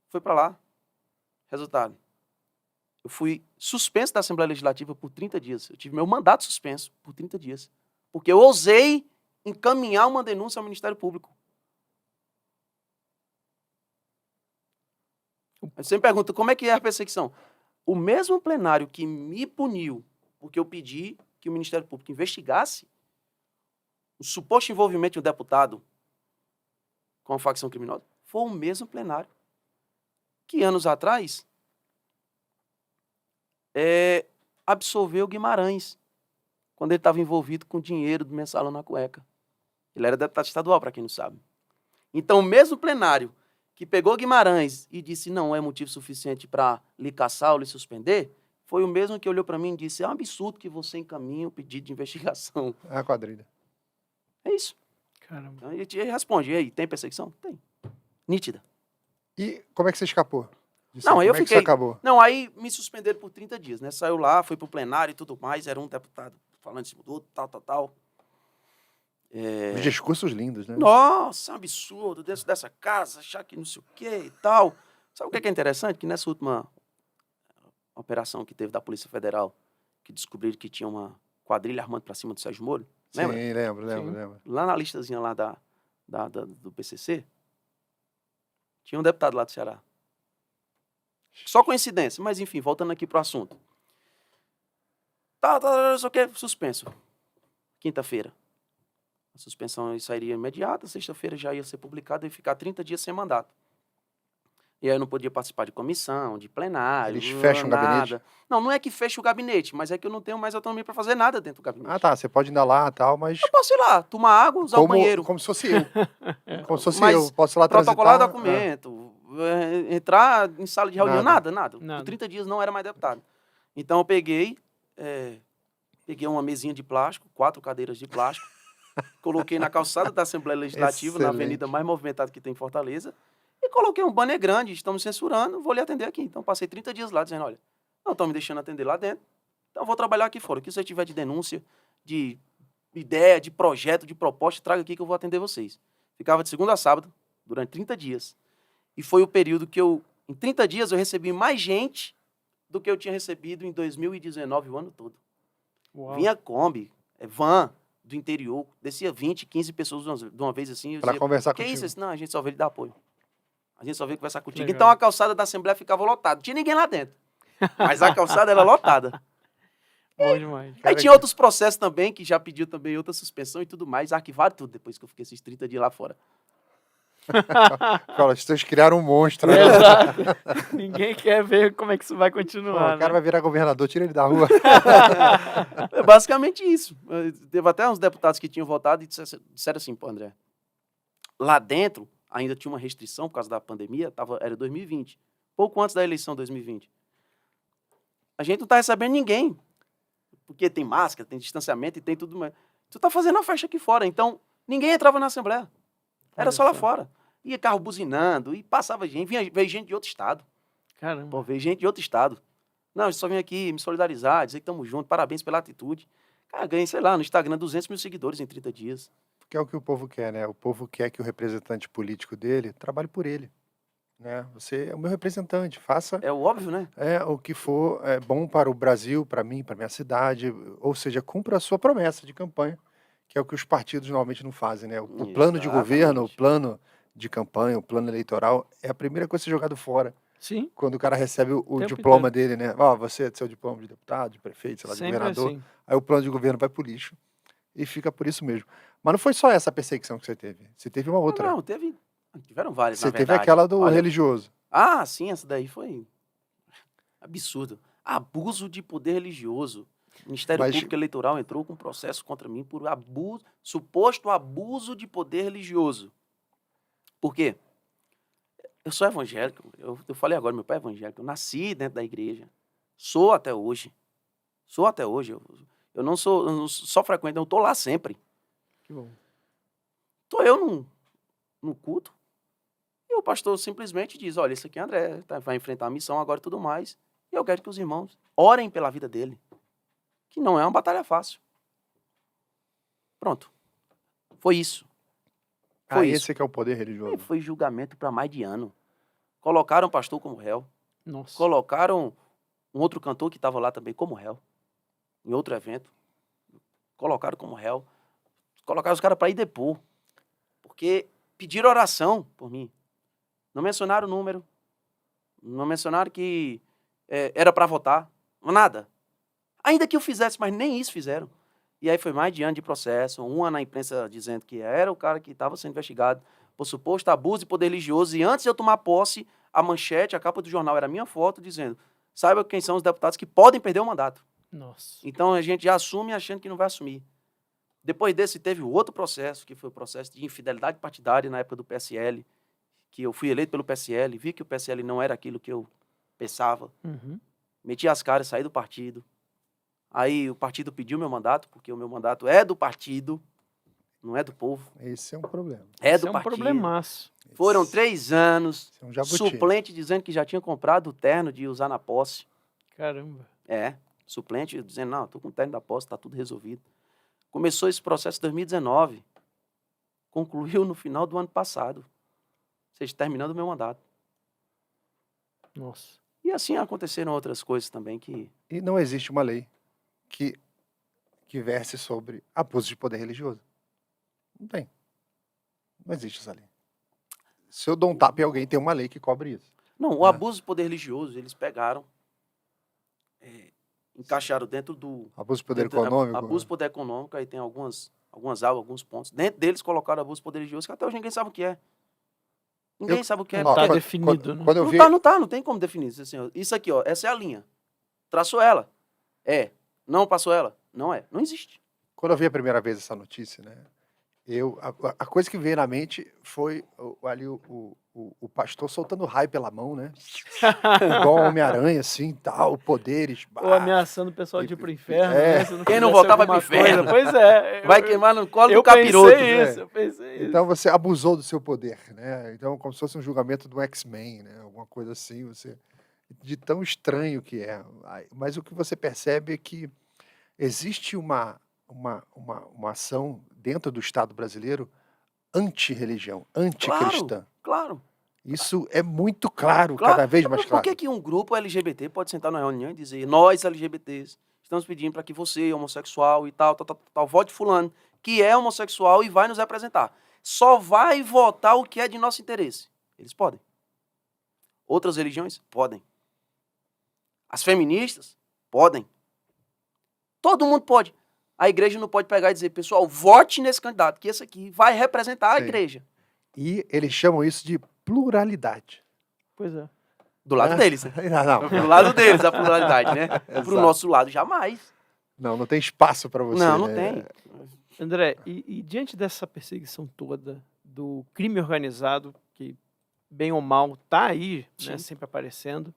Foi para lá. Resultado. Eu fui suspenso da Assembleia Legislativa por 30 dias. Eu tive meu mandato suspenso por 30 dias. Porque eu ousei encaminhar uma denúncia ao Ministério Público. Você me pergunta, como é que é a perseguição? O mesmo plenário que me puniu porque eu pedi que o Ministério Público investigasse o suposto envolvimento de um deputado com a facção criminosa, foi o mesmo plenário que anos atrás absolveu Guimarães, quando ele estava envolvido com dinheiro do mensalão na cueca. Ele era deputado estadual, para quem não sabe. Então, o mesmo plenário que pegou Guimarães e disse não é motivo suficiente para lhe caçar ou lhe suspender, foi o mesmo que olhou para mim e disse é um absurdo que você encaminhe um pedido de investigação. É a quadrilha. É isso. Caramba. Então, ele responde, e aí, tem perseguição? Tem. Nítida. E como é que você escapou? disso Não, aí? aí eu Como é que fiquei... isso acabou? Não, aí me suspenderam por 30 dias, né? Saiu lá, foi pro plenário e tudo mais, era um deputado falando em cima do outro, tal. Os discursos lindos, né? Nossa, um absurdo, dentro dessa casa, achar que não sei o quê e tal. Sabe o que é interessante? Que nessa última operação que teve da Polícia Federal, que descobriram que tinha uma quadrilha armando pra cima do Sérgio Moro, lembra? Sim, lembro. Lá na listazinha lá do PCC, tinha um deputado lá do Ceará. Só coincidência, mas enfim, voltando aqui pro assunto. Só que suspenso. Quinta-feira. A suspensão sairia imediata, sexta-feira já ia ser publicada e ficar 30 dias sem mandato. E aí eu não podia participar de comissão, de plenário. Eles fecham o gabinete? Não é que fecha o gabinete, mas é que eu não tenho mais autonomia para fazer nada dentro do gabinete. Ah, tá. Você pode ir lá e tal, mas... Eu posso ir lá, tomar água, usar o banheiro. Como se fosse eu. Como se fosse Mas eu. Posso ir lá protocolar transitar. documento, entrar em sala de reunião, nada. Nada. Por 30 dias não era mais deputado. Então eu peguei uma mesinha de plástico, 4 cadeiras de plástico, coloquei na calçada da Assembleia Legislativa, na avenida mais movimentada que tem em Fortaleza, e coloquei um banner grande, estamos censurando, vou lhe atender aqui. Então passei 30 dias lá dizendo, olha, não estão me deixando atender lá dentro, então vou trabalhar aqui fora. O que você tiver de denúncia, de ideia, de projeto, de proposta, traga aqui que eu vou atender vocês. Ficava de segunda a sábado, durante 30 dias. E foi o período que em 30 dias eu recebi mais gente do que eu tinha recebido em 2019, o ano todo. Uau. Vinha Kombi, van do interior, descia 20, 15 pessoas de uma vez assim. Para conversar que contigo. isso? Não, a gente só veio lhe dar apoio. A gente só veio conversar contigo. Legal. Então a calçada da Assembleia ficava lotada. Não tinha ninguém lá dentro. Mas a calçada era lotada. Bom demais. Aí tinha outros processos também, que já pediu também outra suspensão e tudo mais. Arquivaram tudo depois que eu fiquei esses 30 dias lá fora. Fala, vocês criaram um monstro. Né? Exato. Ninguém quer ver como é que isso vai Pô, continuar, o cara né? vai virar governador, tira ele da rua. É basicamente isso. Teve até uns deputados que tinham votado e disseram assim, pô, André, lá dentro ainda tinha uma restrição por causa da pandemia, era 2020, pouco antes da eleição 2020. A gente não tá recebendo ninguém, porque tem máscara, tem distanciamento e tem tudo mais. Tu tá fazendo a festa aqui fora, então Ninguém entrava na Assembleia. Era Olha só lá só. fora. Ia carro buzinando, e passava gente, veio gente de outro estado. Caramba. Pô, veio gente de outro estado. Não, eu só vim aqui me solidarizar, dizer que estamos juntos, parabéns pela atitude. Cara, ganhei, sei lá, no Instagram 200 mil seguidores em 30 dias. Porque é o que o povo quer, né? O povo quer que o representante político dele trabalhe por ele, né? Você é o meu representante, faça É o óbvio, né? o que for bom para o Brasil, para mim, para minha cidade, ou seja, cumpra a sua promessa de campanha, que é o que os partidos normalmente não fazem, né? O plano de governo, o Exatamente. plano de campanha, o plano eleitoral, é a primeira coisa a ser jogado fora Sim, quando o cara recebe o tempo diploma dele, né? Ó, você é seu diploma de deputado, de prefeito, sei lá, de sempre governador. assim. Aí o plano de governo vai pro lixo e fica por isso mesmo. Mas não foi só essa perseguição que você teve. Você teve uma outra. Não, tiveram várias, na Você teve verdade. aquela do Olha, religioso. Ah, sim, essa daí foi absurdo. Abuso de poder religioso. O Ministério Mas- Público Eleitoral entrou com processo contra mim por suposto abuso de poder religioso. Por quê? Eu sou evangélico. Eu falei agora, meu pai é evangélico. Eu nasci dentro da igreja. Sou até hoje. Sou até hoje. Eu não só frequento, eu tô lá sempre. Que bom. Tô eu no culto. E o pastor simplesmente diz, olha, esse aqui é André, vai enfrentar a missão agora e tudo mais. E eu quero que os irmãos orem pela vida dele. Que não é uma batalha fácil. Pronto. Foi isso. Foi isso. Esse que é o poder E religioso. foi julgamento para mais de ano. Colocaram o pastor como réu. Nossa. Colocaram um outro cantor que estava lá também como réu. Em outro evento. Colocaram como réu. Colocaram os caras para ir depor. Porque pediram oração por mim. Não mencionaram o número. Não mencionaram que era para votar. Nada. Ainda que eu fizesse, mas nem isso fizeram. E aí foi mais de ano de processo. Um ano na imprensa dizendo que era o cara que estava sendo investigado por suposto abuso de poder religioso. E antes de eu tomar posse, a manchete, a capa do jornal era a minha foto dizendo: saiba quem são os deputados que podem perder o mandato. Nossa. Então a gente já assume achando que não vai assumir. Depois desse teve o outro processo, que foi o processo de infidelidade partidária na época do PSL, que eu fui eleito pelo PSL, vi que o PSL não era aquilo que eu pensava, Uhum. meti as caras, saí do partido. Aí o partido pediu meu mandato, porque o meu mandato é do partido, não é do povo, Esse é um problema. é Esse do é um partido. problemaço. Foram 3 anos, Esse é um jabuti. suplente dizendo que já tinha comprado o terno de usar na posse. Caramba. Suplente dizendo, não, tô com o terno da posse, tá tudo resolvido. Começou esse processo em 2019, concluiu no final do ano passado, ou seja, terminando o meu mandato. Nossa. E assim aconteceram outras coisas também que... E não existe uma lei que verse sobre abuso de poder religioso. Não tem. Não existe essa lei. Se eu dou um tapa em alguém, tem uma lei que cobre isso. Não, o abuso de poder religioso, eles pegaram, encaixaram dentro do... Abuso de poder dentro- econômico. Abuso de poder econômico, aí tem algumas aulas, alguns pontos. Dentro deles colocaram abuso de poder religioso, que até hoje ninguém sabe o que é. Ninguém Eu- sabe o que é. Não tá porque- definido, né? Quando eu vi, Não tem como definir. Assim, ó, isso aqui, ó, essa é a linha. Traçou ela? É. Não passou ela? Não é. Não existe. quando eu vi a primeira vez essa notícia, né? A coisa que veio na mente foi o pastor soltando raio pela mão, né? Igual Homem-Aranha, assim, tal, poderes. Ou ameaçando o pessoal de ir pro inferno, É. né? Se Quem não fizesse voltar vai pro alguma inferno. coisa. Pois é. Vai queimar no colo eu do capiroto. pensei isso, né? eu pensei isso. Então você abusou do seu poder, né? Então, como se fosse um julgamento do X-Men, né? Alguma coisa assim, de tão estranho que é. Mas o que você percebe é que existe uma ação dentro do Estado brasileiro anti-religião, anticristã. Claro. Isso é muito claro, Claro. cada vez mais Por claro. que um grupo LGBT pode sentar na reunião e dizer, nós LGBTs estamos pedindo para que você, homossexual e tal, vote fulano, que é homossexual e vai nos representar. Só vai votar o que é de nosso interesse. Eles podem. Outras religiões? Podem. As feministas? Podem. Todo mundo pode. A igreja não pode pegar e dizer, pessoal, vote nesse candidato, que esse aqui vai representar a Sim. igreja. E eles chamam isso de pluralidade. Pois é. Do lado deles, né? Não, Do lado deles, a pluralidade, né? Pro Exato. nosso lado, jamais. não tem espaço para você. Não né? tem. André, e diante dessa perseguição toda do crime organizado, que bem ou mal tá aí, né, Sim. sempre aparecendo,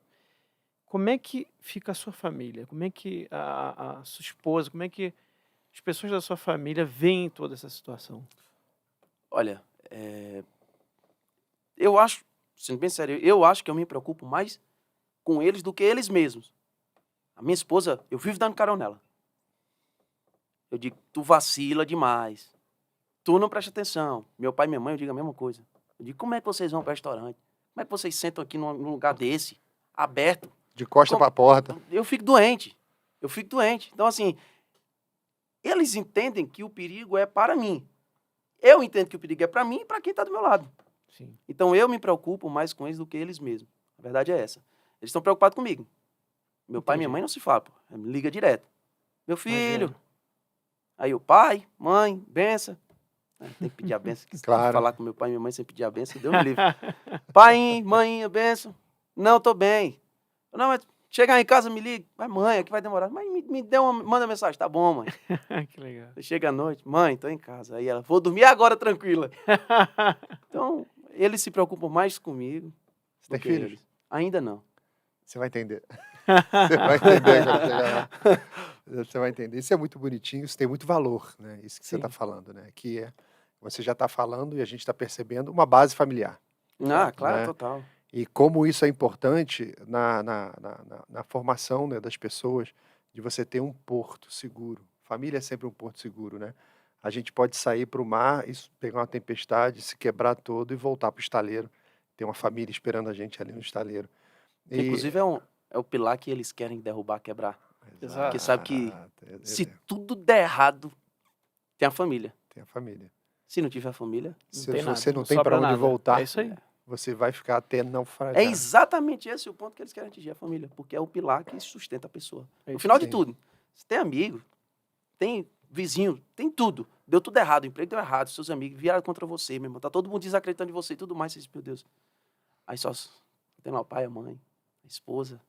como é que fica a sua família? Como é que a sua esposa, como é que as pessoas da sua família veem toda essa situação? Olha, eu acho, sendo bem sério, eu acho que eu me preocupo mais com eles do que eles mesmos. A minha esposa, eu vivo dando carão nela. Eu digo, tu vacila demais. Tu não presta atenção. Meu pai e minha mãe, eu digo a mesma coisa. Eu digo, como é que vocês vão para restaurante? Como é que vocês sentam aqui num lugar desse, aberto? De costa para a porta. Eu fico doente. Eu fico doente. Então, assim, eles entendem que o perigo é para mim. Eu entendo que o perigo é para mim e para quem está do meu lado. Sim. Então, eu me preocupo mais com eles do que eles mesmos. A verdade é essa. Eles estão preocupados comigo. Meu pai e minha Entendi. mãe não se falam, pô. Me liga direto. Meu filho. Imagino. Aí o pai, mãe, benção. Tem que pedir a benção. Claro. Falar com meu pai e minha mãe sem pedir a benção, deu um livro. Pai, mãe, benção. Não, tô bem. Não, mas chegar em casa, me liga. Mas mãe, aqui vai demorar. Mas me dê manda mensagem. Tá bom, mãe. Que legal. Você chega à noite, mãe, tô em casa. Aí ela, vou dormir agora tranquila. Então, eles se preocupam mais comigo. Você tem do que filhos? eles. Ainda não. Você vai entender. Você vai entender quando chegar lá. Você vai entender. Isso é muito bonitinho, isso tem muito valor, né? Isso que você Sim. está falando, né? Que você já está falando e a gente está percebendo uma base familiar. Ah, claro, Né? total. E como isso é importante na formação, né, das pessoas, de você ter um porto seguro. Família é sempre um porto seguro, né? A gente pode sair para o mar, pegar uma tempestade, se quebrar todo e voltar para o estaleiro. Tem uma família esperando a gente ali no estaleiro. E- Inclusive, é o pilar que eles querem derrubar, quebrar. Exato. Porque sabe que Exato. se tudo der errado, tem a família. Tem a família. Se não tiver família, Se tem você nada, não tem sobra para onde nada. voltar, É isso aí. você vai ficar até naufragar. é exatamente esse o ponto que eles querem atingir, a família. Porque é o pilar que sustenta a pessoa. É No isso final aí. de tudo, você tem amigo, tem vizinho, tem tudo. Deu tudo errado, o emprego deu errado, seus amigos viraram contra você, meu irmão. Tá todo mundo desacreditando de você e tudo mais. Você diz, meu Deus. Aí só tem lá o pai, a mãe, a esposa.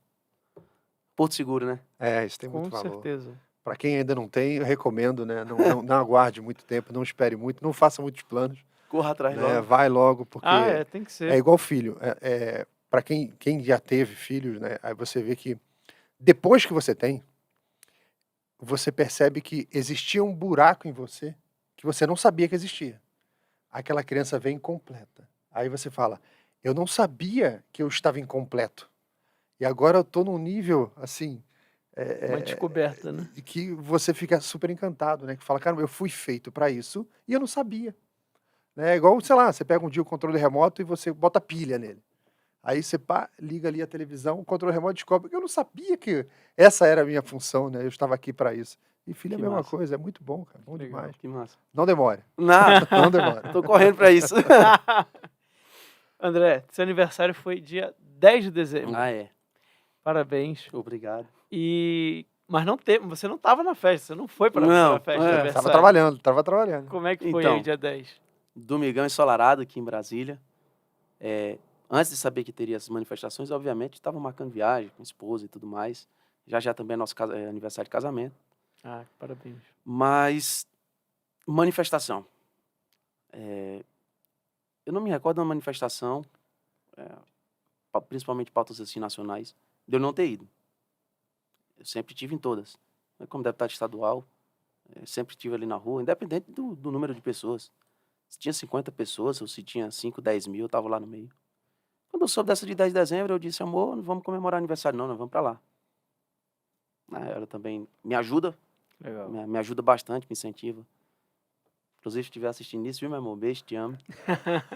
Porto Seguro, né? Isso tem Com muito valor. certeza. Para quem ainda não tem, eu recomendo, né? Não aguarde muito tempo, não espere muito, não faça muitos planos, Corra atrás né? logo. Vai logo, porque Tem que é ser. igual filho. Para quem já teve filhos, né? Aí você vê que depois que você tem, você percebe que existia um buraco em você que você não sabia que existia. Aquela criança vem incompleta. Aí você fala, eu não sabia que eu estava incompleto. E agora eu estou num nível, assim... Uma descoberta, né? E que você fica super encantado, né? Que fala, cara, eu fui feito para isso e eu não sabia. Né? Igual, sei lá, você pega um dia o controle remoto e você bota pilha nele. Aí você liga ali a televisão, o controle remoto descobre que eu não sabia que essa era a minha função, né? Eu estava aqui para isso. E filho é a Que mesma massa. coisa, é muito bom, cara, bom Legal. demais. Que massa. Não demore, Não, não demore. tô correndo pra isso. André, seu aniversário foi dia 10 de dezembro. Ah, é. Parabéns. Obrigado. Mas não teve, você não estava na festa, você não foi para Não, a festa é. do Estava aniversário. trabalhando. Como é que foi Então. aí, dia 10? Domingão ensolarado aqui em Brasília. Antes de saber que teria essas manifestações, obviamente, estava marcando viagem com a esposa e tudo mais. Já também é nosso aniversário de casamento. Parabéns. Mas, manifestação. Eu não me recordo de uma manifestação, principalmente pautas assim nacionais, de eu não ter ido. Eu sempre tive em todas. Como deputado estadual, sempre estive ali na rua, independente do número de pessoas. Se tinha 50 pessoas ou se tinha 5, 10 mil, eu estava lá no meio. Quando eu soube dessa de 10 de dezembro, eu disse, amor, não vamos comemorar aniversário não, nós vamos para lá. Ela também me ajuda, Legal. me ajuda bastante, me incentiva. Inclusive, se estiver assistindo isso, viu, meu amor? Beijo, te amo.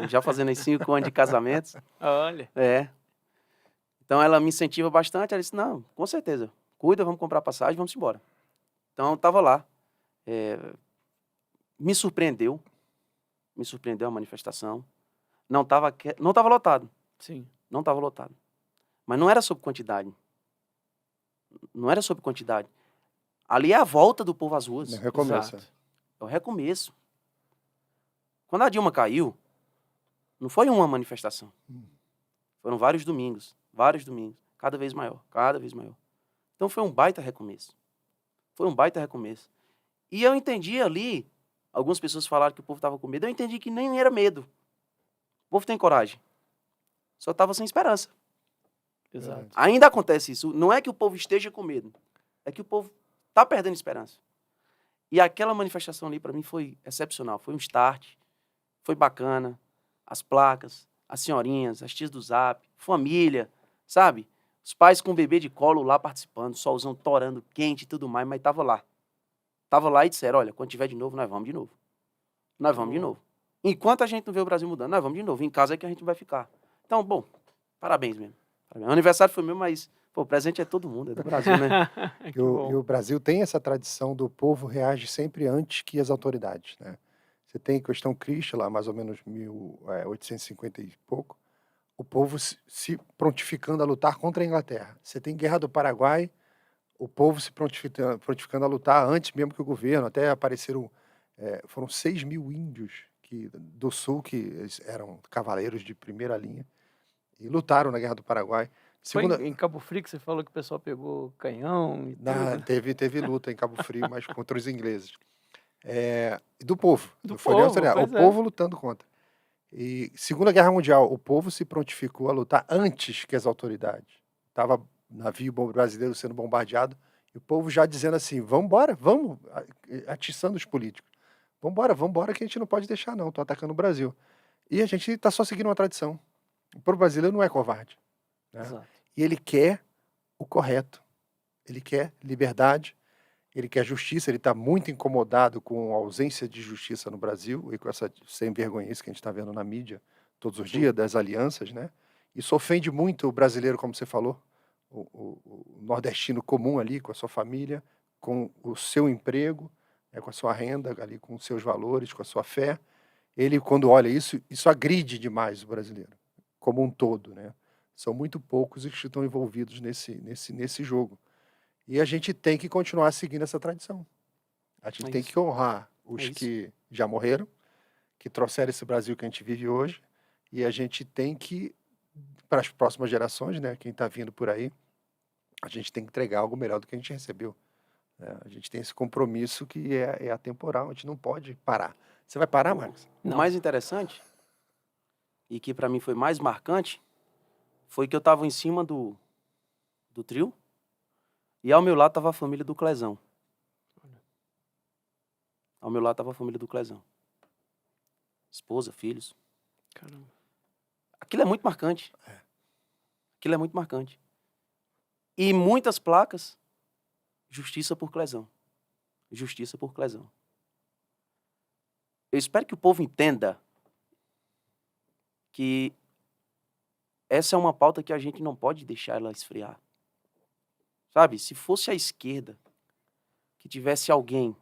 Já fazendo aí 5 anos de casamentos. Olha. Então, ela me incentiva bastante. Ela disse, não, com certeza. Cuida, vamos comprar passagem, vamos embora. Então, eu estava lá. Me surpreendeu a manifestação. Não estava lotado. Sim. Não estava lotado. Mas não era sobre quantidade. Não era sobre quantidade. Ali é a volta do povo às ruas. Não recomeça. Exato. É o recomeço. Quando a Dilma caiu, não foi uma manifestação. Foram vários domingos, cada vez maior, cada vez maior. Então foi um baita recomeço. E eu entendi ali, algumas pessoas falaram que o povo estava com medo, eu entendi que nem era medo. O povo tem coragem. Só estava sem esperança. Exato. Ainda acontece isso. Não é que o povo esteja com medo, é que o povo está perdendo esperança. E aquela manifestação ali, para mim, foi excepcional. Foi um start. Foi bacana. As placas, as senhorinhas, as tias do Zap, família, sabe? Os pais com o bebê de colo lá participando, solzão torando quente e tudo mais, mas tava lá. Tava lá e disseram, olha, quando tiver de novo, nós vamos de novo. Nós vamos de novo. Enquanto a gente não vê o Brasil mudando, nós vamos de novo. Em casa é que a gente vai ficar. Então, bom, parabéns mesmo. Parabéns. O aniversário foi meu, mas pô, o presente é todo mundo, é do Brasil, né? E o Brasil tem essa tradição do povo reage sempre antes que as autoridades, né? Você tem a questão Cristo, lá mais ou menos 1850 e pouco, o povo se prontificando a lutar contra a Inglaterra. Você tem Guerra do Paraguai, o povo se prontificando a lutar antes mesmo que o governo, até apareceram, foram 6 mil índios do sul, que eles eram cavaleiros de primeira linha, e lutaram na Guerra do Paraguai. Foi em Cabo Frio que você falou que o pessoal pegou canhão e tudo. Teve luta em Cabo Frio, mas contra os ingleses. Do povo. Do Não foi nem povo, auxiliar, o pois é. povo lutando contra. E Segunda Guerra Mundial, o povo se prontificou a lutar antes que as autoridades. Estava navio brasileiro sendo bombardeado, e o povo já dizendo assim, vamos embora, vamos, atiçando os políticos. Vamos embora que a gente não pode deixar não, estou atacando o Brasil. E a gente está só seguindo uma tradição. O povo brasileiro não é covarde, né? Exato. E ele quer o correto. Ele quer liberdade, ele quer justiça, ele está muito incomodado com a ausência de justiça no Brasil e com essa sem-vergonhice que a gente está vendo na mídia todos os dias, das alianças, né? Isso ofende muito o brasileiro, como você falou, o nordestino comum ali, com a sua família, com o seu emprego, com a sua renda, ali, com os seus valores, com a sua fé. Ele, quando olha isso agride demais o brasileiro, como um todo, né? São muito poucos os que estão envolvidos nesse jogo. E a gente tem que continuar seguindo essa tradição. A gente tem que honrar os que já morreram, que trouxeram esse Brasil que a gente vive hoje, e a gente tem que, para as próximas gerações, né, quem está vindo por aí, a gente tem que entregar algo melhor do que a gente recebeu, né? A gente tem esse compromisso que é atemporal, a gente não pode parar. Você vai parar, Marcos? O mais interessante, e que para mim foi mais marcante, foi que eu estava em cima do trio, e ao meu lado estava a família do Clezão. Ao meu lado estava a família do Clezão. Esposa, filhos. Caramba. Aquilo é muito marcante. Aquilo é muito marcante. E muitas placas, justiça por Clezão. Justiça por Clezão. Eu espero que o povo entenda que essa é uma pauta que a gente não pode deixar ela esfriar. Sabe, se fosse a esquerda que tivesse alguém,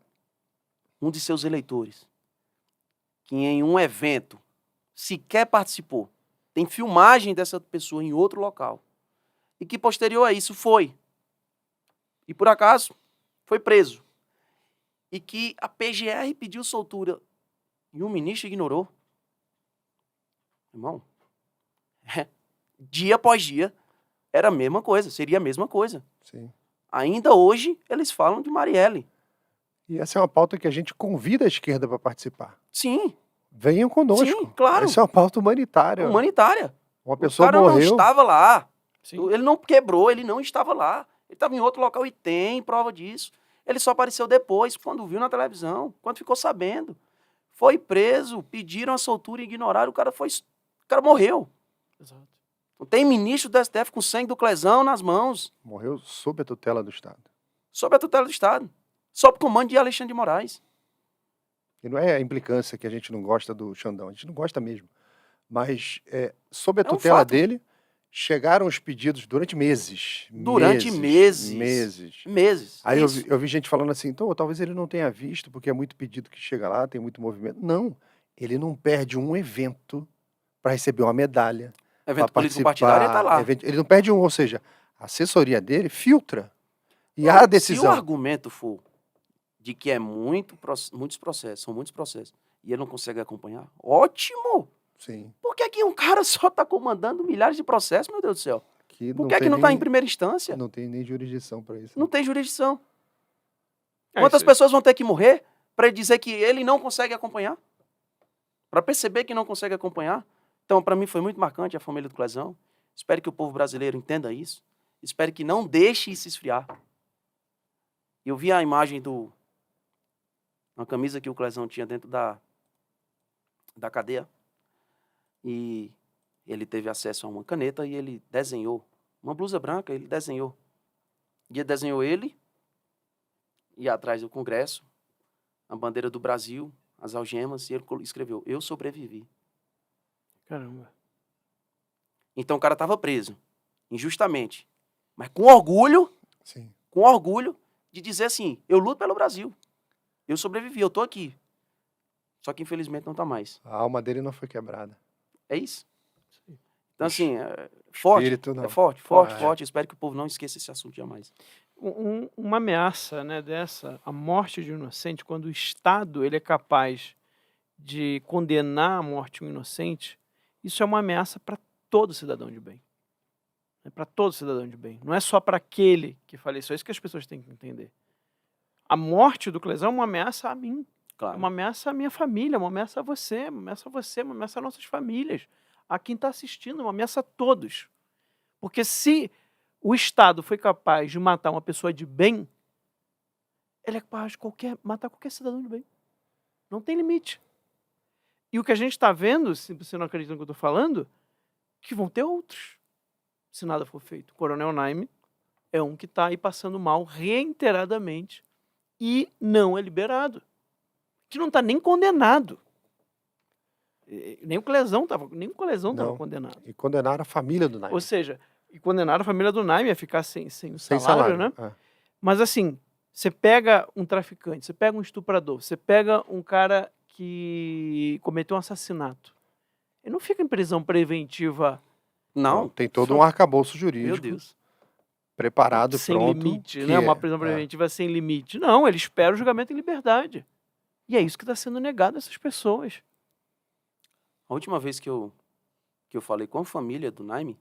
um de seus eleitores, que em um evento sequer participou, tem filmagem dessa pessoa em outro local, e que posterior a isso foi, e por acaso foi preso, e que a PGR pediu soltura e o ministro ignorou, irmão, dia após dia, era a mesma coisa, seria a mesma coisa. Sim. Ainda hoje, eles falam de Marielle. E essa é uma pauta que a gente convida a esquerda para participar. Sim. Venham conosco. Sim, claro. Essa é uma pauta humanitária. Humanitária. Uma pessoa o cara morreu. não estava lá. Sim. Ele não quebrou, ele não estava lá. Ele estava em outro local e tem prova disso. Ele só apareceu depois, quando viu na televisão, quando ficou sabendo. Foi preso, pediram a soltura e ignoraram, o cara morreu. Exato. Não tem ministro do STF com sangue do Clezão nas mãos, Morreu sob a tutela do Estado. sob a tutela do Estado, sob o comando de Alexandre de Moraes. E não é a implicância que a gente não gosta do Xandão, a gente não gosta mesmo. Mas, sob a tutela fato. dele, chegaram os pedidos durante meses. Durante meses. Aí Isso. eu vi gente falando assim, então, talvez ele não tenha visto, porque é muito pedido que chega lá, tem muito movimento. Não, ele não perde um evento para receber uma medalha. Evento político partidário está lá. Ele não perde um, ou seja, a assessoria dele filtra. E a decisão. Se o argumento for de que é muitos processos, são muitos processos, e ele não consegue acompanhar, ótimo! Sim. Por que que um cara só está comandando milhares de processos, meu Deus do céu? Por que tem não está nem- em primeira instância? Não tem nem jurisdição para isso. Não tem jurisdição. É, Quantas isso- pessoas vão ter que morrer para ele dizer que ele não consegue acompanhar? Para perceber que não consegue acompanhar? Então, para mim, foi muito marcante a família do Clezão. Espero que o povo brasileiro entenda isso. Espero que não deixe isso esfriar. Eu vi a imagem uma camisa que o Clezão tinha dentro da cadeia e ele teve acesso a uma caneta e ele desenhou uma blusa branca, ele desenhou. E ele desenhou ele e atrás do Congresso, a bandeira do Brasil, as algemas, e ele escreveu, eu sobrevivi. Caramba. Então o cara estava preso, injustamente, mas com orgulho Sim. de dizer assim, eu luto pelo Brasil, eu sobrevivi, eu tô aqui. Só que infelizmente não tá mais. A alma dele não foi quebrada. É isso. Então Ixi, assim, é forte, espírito não. é forte, Forte. forte. Espero que o povo não esqueça esse assunto jamais. Uma ameaça, né, dessa, a morte de um inocente, quando o Estado ele é capaz de condenar a morte de um inocente, isso é uma ameaça para todo cidadão de bem. É para todo cidadão de bem. Não é só para aquele que faleceu. É isso que as pessoas têm que entender. A morte do Clesão é uma ameaça a mim. É Claro. uma ameaça à minha família, uma ameaça a você, uma ameaça a você, uma ameaça às nossas famílias. A quem está assistindo, uma ameaça a todos. Porque se o Estado foi capaz de matar uma pessoa de bem, ele é capaz de matar qualquer cidadão de bem. Não tem limite. E o que a gente está vendo, se você não acredita no que eu estou falando, que vão ter outros, se nada for feito. O Coronel Naime é um que está aí passando mal reiteradamente e não é liberado. Que não está nem condenado. Nem o Clesão estava Não. condenado. E condenaram a família do Naime. Ou seja, e condenaram a família do Naime a ficar sem o Sem salário, salário. né? É. Mas assim, você pega um traficante, você pega um estuprador, você pega um cara que cometeu um assassinato. Ele não fica em prisão preventiva. Não, Tem todo só- um arcabouço jurídico meu Deus. preparado, sem pronto. limite, que né? Uma é- prisão é. preventiva sem limite. Não, ele espera o julgamento em liberdade. E é isso que está sendo negado a essas pessoas. A última vez que eu falei com a família do Naime,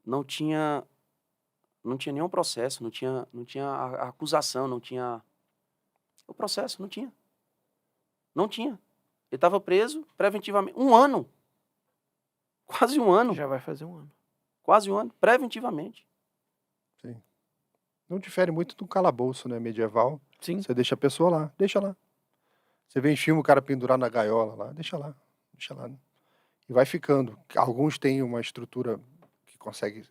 não tinha nenhum processo, não tinha a acusação, não tinha o processo, não tinha. Não tinha. Ele estava preso preventivamente. 1 ano. Quase 1 ano. Já vai fazer um ano. Quase 1 ano. Preventivamente. Não difere muito do calabouço, né, medieval. Sim. Você deixa a pessoa lá, deixa lá. Você vê em filme o cara pendurado na gaiola lá, deixa lá. E vai ficando. Alguns têm uma estrutura que consegue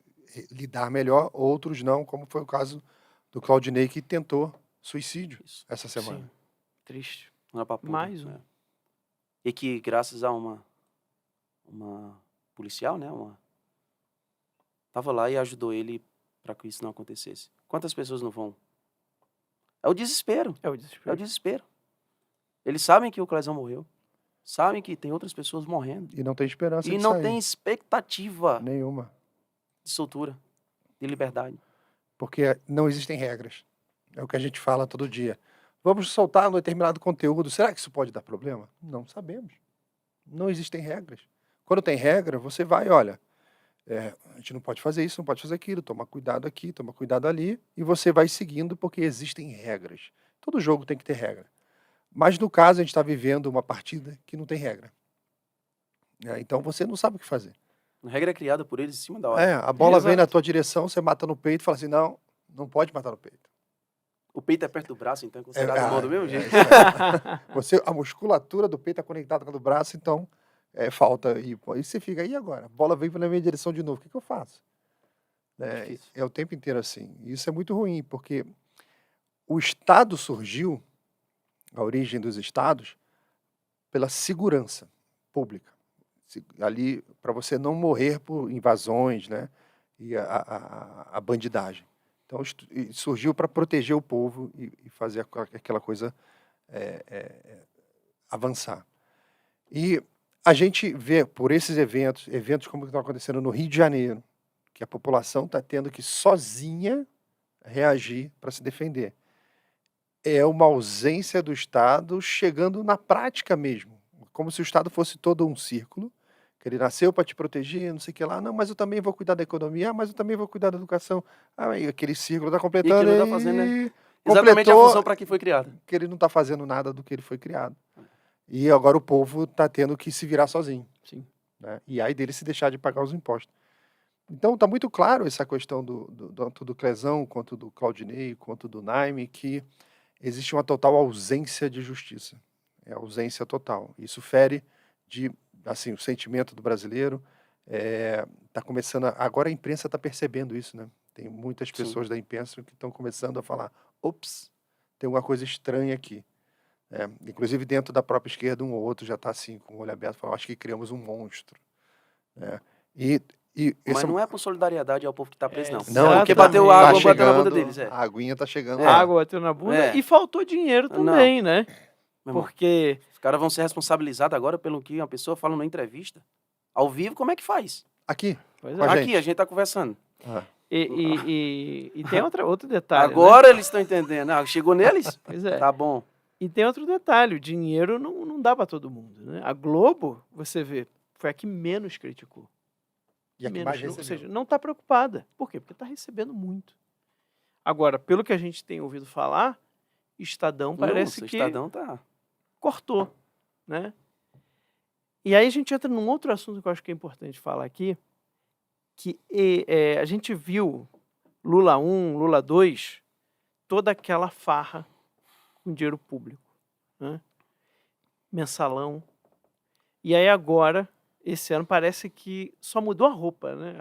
lidar melhor, outros não, como foi o caso do Claudinei, que tentou suicídio Isso. essa semana. Sim. Triste. Não era pra pouco, Mais um. né? E que graças a uma policial, né? Tava lá e ajudou ele para que isso não acontecesse. Quantas pessoas não vão? É o desespero. É o É o desespero. desespero. Eles sabem que o Clesão morreu. Sabem que tem outras pessoas morrendo. E não tem esperança E de não sair. tem expectativa Nenhuma. de soltura, de liberdade. Porque não existem regras. É o que a gente fala todo dia. Vamos soltar um determinado conteúdo. Será que isso pode dar problema? Não sabemos. Não existem regras. Quando tem regra, você vai, olha, a gente não pode fazer isso, não pode fazer aquilo, toma cuidado aqui, toma cuidado ali, e você vai seguindo porque existem regras. Todo jogo tem que ter regra. Mas no caso, a gente está vivendo uma partida que não tem regra. Então você não sabe o que fazer. A regra é criada por eles em cima da hora. A bola vem Exato. na tua direção, você mata no peito e fala assim, não, não pode matar no peito. O peito é perto do braço, então é considerado bom do mesmo jeito. isso aí. A musculatura do peito é conectada com a do braço, então falta. E você fica, e agora? A bola veio na minha direção de novo, o que eu faço? Difícil. É o tempo inteiro assim. E isso é muito ruim, porque o Estado surgiu, a origem dos Estados, pela segurança pública. Ali, para você não morrer por invasões, né? E a bandidagem. Então, surgiu para proteger o povo e fazer aquela coisa avançar. E a gente vê por esses eventos como estão acontecendo no Rio de Janeiro, que a população está tendo que sozinha reagir para se defender. É uma ausência do Estado chegando na prática mesmo, como se o Estado fosse todo um círculo, que ele nasceu para te proteger, não sei o que lá, não, mas eu também vou cuidar da economia, mas eu também vou cuidar da educação. E aquele círculo está completando. E que não tá fazendo, né? e Exatamente a completou função para que foi criada. que ele não está fazendo nada do que ele foi criado. E agora o povo está tendo que se virar sozinho. Sim. Né? E aí dele se deixar de pagar os impostos. Então está muito claro essa questão tanto do Clesão, quanto do Claudinei, quanto do Naime, que existe uma total ausência de justiça. É ausência total. Isso fere assim, o sentimento do brasileiro. Tá começando agora a imprensa está percebendo isso, né? Tem muitas Sim. pessoas da imprensa que estão começando a falar, ops, tem alguma coisa estranha aqui. Inclusive dentro da própria esquerda, um ou outro já está assim, com o olho aberto, falando, acho que criamos um monstro. Né? Mas não é por solidariedade ao povo que está preso, não. Não, É porque exatamente. bateu tá água bateu na bunda chegando, deles. a aguinha tá chegando É. lá. A água bateu na bunda É. e faltou dinheiro também, né? Meu irmão, Porque os caras vão ser responsabilizados agora pelo que uma pessoa fala na entrevista. Ao vivo, como é que faz? Aqui, pois com a é. Aqui, gente. a gente tá conversando. Ah, E tem outro detalhe. né? Agora eles estão entendendo. Ah, chegou neles? Pois é. Tá bom. E tem outro detalhe, o dinheiro não dá para todo mundo, né? A Globo, você vê, foi a que menos criticou. e aqui Menos, mais ou recebeu. seja, não está preocupada. Por quê? Porque está recebendo muito. Agora, pelo que a gente tem ouvido falar, Estadão parece Nossa, o que Estadão tá... cortou, né? E aí a gente entra num outro assunto que eu acho que é importante falar aqui, que a gente viu Lula 1, Lula 2, toda aquela farra com dinheiro público, né? Mensalão. E aí agora, esse ano, parece que só mudou a roupa, né?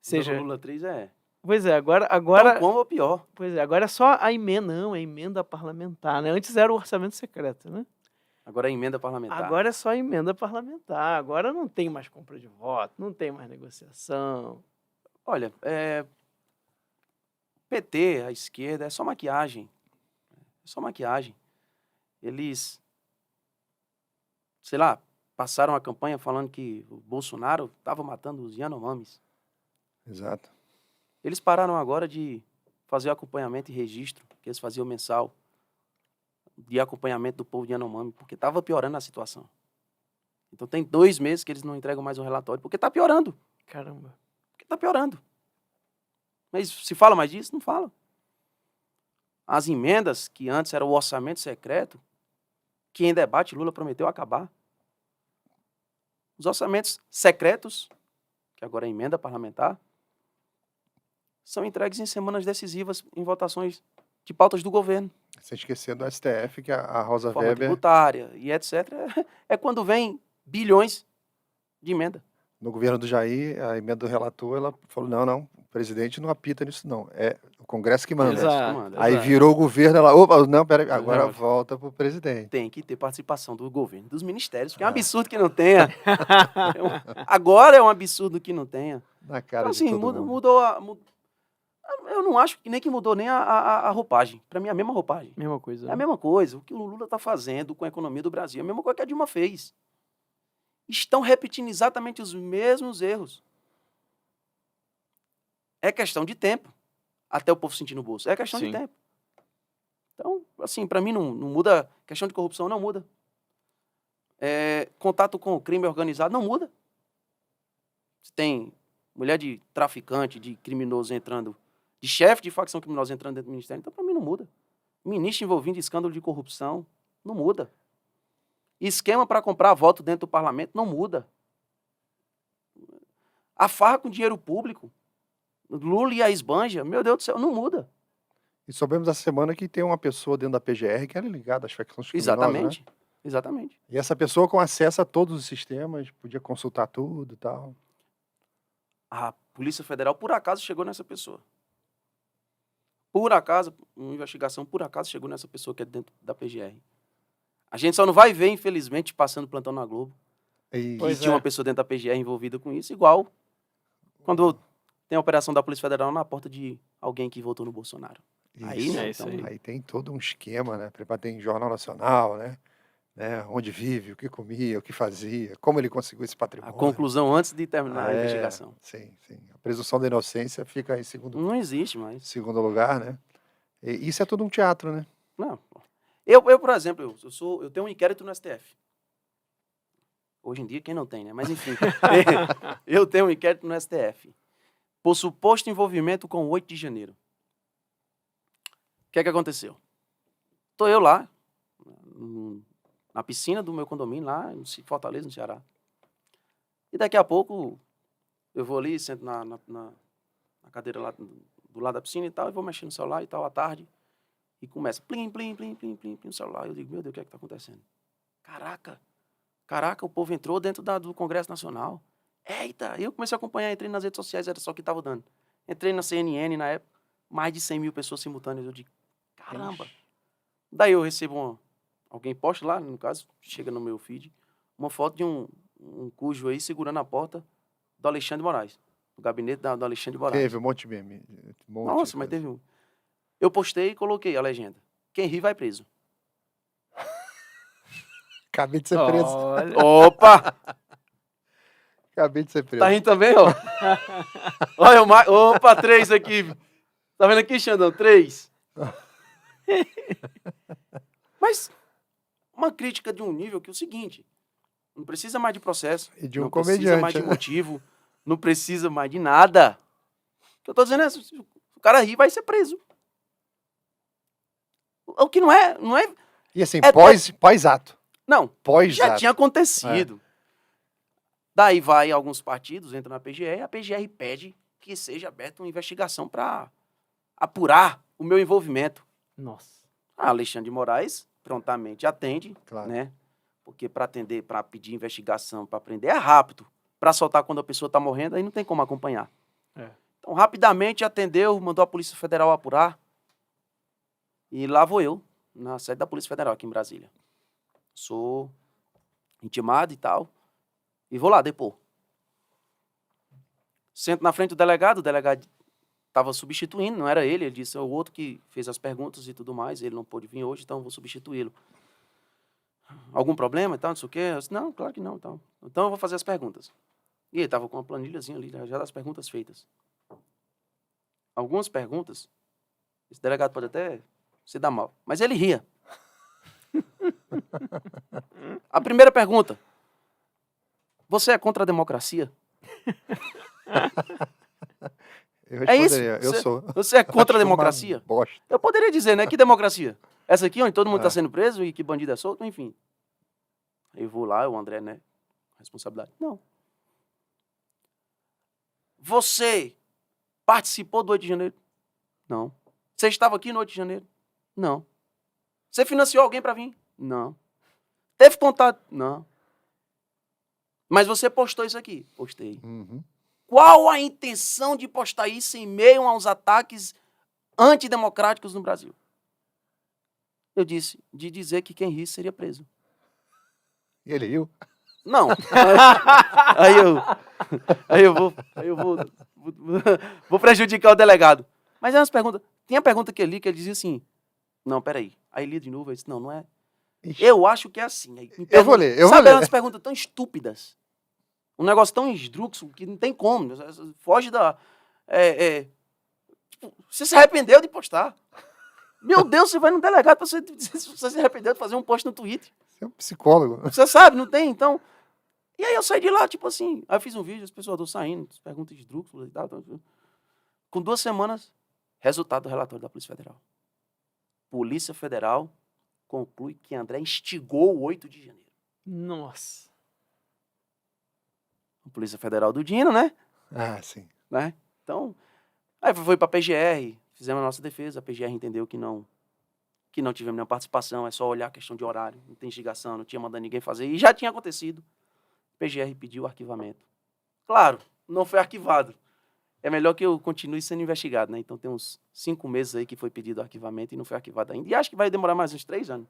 Seja, Lula 3 é... pois é, agora Tão como ou pior. pois é, agora é só a emenda, não, a emenda parlamentar, né? Antes era o orçamento secreto, né? Agora é emenda parlamentar. Agora é só a emenda parlamentar, agora não tem mais compra de voto, não tem mais negociação. Olha, PT, a esquerda, é só maquiagem. É só maquiagem. Eles, sei lá, passaram a campanha falando que o Bolsonaro estava matando os Yanomamis. Exato. Eles pararam agora de fazer o acompanhamento e registro, que eles faziam mensal, de acompanhamento do povo de Yanomami, porque estava piorando a situação. Então tem 2 meses que eles não entregam mais um relatório, porque está piorando. Caramba. Porque está piorando. Mas se fala mais disso? Não fala. As emendas, que antes era o orçamento secreto, que em debate Lula prometeu acabar. Os orçamentos secretos, que agora é emenda parlamentar, são entregues em semanas decisivas em votações de pautas do governo. Sem esquecer do STF, que a Rosa Forma Weber, tributária e etc. É quando vem bilhões de emenda. no governo do Jair, a emenda do relator, ela falou, não, o presidente não apita nisso não, é o Congresso que manda. Exato. Aí exato. virou o governo, ela, opa, não, peraí, agora Não. volta pro presidente. Tem que ter participação do governo, dos ministérios, porque é um absurdo que não tenha. Agora é um absurdo que não tenha. Na cara Então, de assim, todo mundo. mudou eu não acho que nem que mudou nem a roupagem. Para mim é a mesma roupagem. Mesma coisa. É a mesma coisa. O que o Lula está fazendo com a economia do Brasil é a mesma coisa que a Dilma fez. Estão repetindo exatamente os mesmos erros. É questão de tempo. Até o povo sentir no bolso. É questão Sim. de tempo. Então, assim, para mim não muda. Questão de corrupção não muda. Contato com o crime organizado não muda. Se tem mulher de traficante, de criminoso entrando, de chefe de facção criminosa entrando dentro do ministério, então para mim não muda. Ministro envolvido em escândalo de corrupção, não muda. Esquema para comprar voto dentro do parlamento, não muda. A farra com dinheiro público, Lula e a esbanja, meu Deus do céu, não muda. E soubemos essa semana que tem uma pessoa dentro da PGR que era ligada às facções criminosas, Exatamente. né? Exatamente. E essa pessoa com acesso a todos os sistemas, podia consultar tudo e tal. A Polícia Federal, por acaso, chegou nessa pessoa. Por acaso, uma investigação, por acaso, chegou nessa pessoa que é dentro da PGR. A gente só não vai ver, infelizmente, passando plantão na Globo, E Pois que tinha é. uma pessoa dentro da PGR envolvida com isso, igual quando tem a operação da Polícia Federal na porta de alguém que votou no Bolsonaro. Aí, isso, né? É isso Então, aí. aí tem todo um esquema, né? Tem em Jornal Nacional, né? Onde vive, o que comia, o que fazia, como ele conseguiu esse a patrimônio. conclusão antes de terminar a investigação. Sim, sim. A presunção da inocência fica em Não existe mais. segundo lugar, né? E isso é tudo um teatro, né? Não. Eu por exemplo, eu tenho um inquérito no STF. Hoje em dia, quem não tem, né? Mas, enfim. Eu tenho um inquérito no STF. Por suposto envolvimento com o 8 de janeiro. O que é que aconteceu? Estou eu lá, na piscina do meu condomínio, lá em Fortaleza, no Ceará. E daqui a pouco, eu vou ali, sento na cadeira lá do lado da piscina e tal, e vou mexendo no celular e tal, à tarde. E começa, plim, plim, plim, plim, plim, plim, o celular. Eu digo, meu Deus, o que é que tá acontecendo? Caraca, o povo entrou dentro do Congresso Nacional. Eita, eu comecei a acompanhar, entrei nas redes sociais, era só o que tava dando. Entrei na CNN na época, mais de 100 mil pessoas simultâneas. Eu digo, caramba. Daí eu recebo alguém posta lá, no caso, chega no meu feed, uma foto de um cujo aí segurando a porta do Alexandre de Moraes. Do gabinete do Alexandre de Moraes. Teve um monte de meme. Nossa, mas teve um. Eu postei e coloquei a legenda. Quem ri vai preso. Acabei de ser preso. Olha. Opa! Acabei de ser preso. Tá rindo também, ó? Olha o Opa, 3 aqui. Tá vendo aqui, Xandão? 3. Mas uma crítica de um nível que é o seguinte, não precisa mais de processo, E de um não comediante, precisa mais de né? motivo, não precisa mais de nada. O que eu tô dizendo é, se o cara rir, vai ser preso. O que não é... E assim, É- pós-ato. Não, já Pós-ato. tinha acontecido. Daí vai alguns partidos, entram na PGR, e a PGR pede que seja aberta uma investigação para apurar o meu envolvimento. Nossa. A Alexandre de Moraes prontamente atende, Claro. né? Porque para atender, para pedir investigação, para prender é rápido. Para soltar quando a pessoa está morrendo, aí não tem como acompanhar. É. Então, rapidamente atendeu, mandou a Polícia Federal apurar. E lá vou eu, na sede da Polícia Federal, aqui em Brasília. Sou intimado e tal. E vou lá depor. Sento na frente do delegado, o delegado estava substituindo, não era ele disse, é o outro que fez as perguntas e tudo mais, ele não pôde vir hoje, então eu vou substituí-lo. Algum problema e tal, não sei o quê? Eu disse, não, claro que não. Então eu vou fazer as perguntas. E ele estava com uma planilhazinha ali, já das perguntas feitas. Algumas perguntas, esse delegado pode até se dar mal, mas ele ria. A primeira pergunta, você é contra a democracia? Eu É isso? responderia, eu sou. Você é contra a Acho uma democracia? bosta. Eu poderia dizer, né? Que democracia? Essa aqui, onde todo mundo está É. sendo preso e que bandido é solto, enfim. Eu vou lá, o André, né? Responsabilidade. Não. Você participou do 8 de janeiro? Não. Você estava aqui no 8 de janeiro? Não. Você financiou alguém para vir? Não. Teve contato? Não. Mas você postou isso aqui? Postei. Uhum. Qual a intenção de postar isso em meio aos ataques antidemocráticos no Brasil? Eu disse, de dizer que quem risse seria preso. E ele riu? Não. Aí eu vou prejudicar o delegado. Mas é umas perguntas. Tinha pergunta que ele dizia assim, não, peraí. Aí lia de novo, eu disse, não é. Ixi. Eu acho que é assim. Aí me Eu vou ler, eu vou Sabe, ler. eram umas perguntas tão estúpidas. Um negócio tão esdrúxulo que não tem como. Foge da... Tipo, você se arrependeu de postar. Meu Deus, você vai no delegado pra você dizer se você se arrependeu de fazer um post no Twitter. Você é um psicólogo. Você sabe, não tem? Então... E aí eu saí de lá, tipo assim... Aí eu fiz um vídeo, as pessoas estão saindo, perguntas esdrúxulas e tal. Com 2 semanas, resultado do relatório da Polícia Federal. Polícia Federal conclui que André instigou o 8 de janeiro. Nossa. A Polícia Federal do Dino, né? Ah, sim. Então, aí foi pra PGR, fizemos a nossa defesa, a PGR entendeu que não tivemos nenhuma participação, é só olhar a questão de horário, não tem instigação, não tinha mandado ninguém fazer, e já tinha acontecido. A PGR pediu arquivamento. Claro, não foi arquivado. É melhor que eu continue sendo investigado, né? Então tem uns 5 meses aí que foi pedido arquivamento e não foi arquivado ainda. E acho que vai demorar mais uns 3 anos.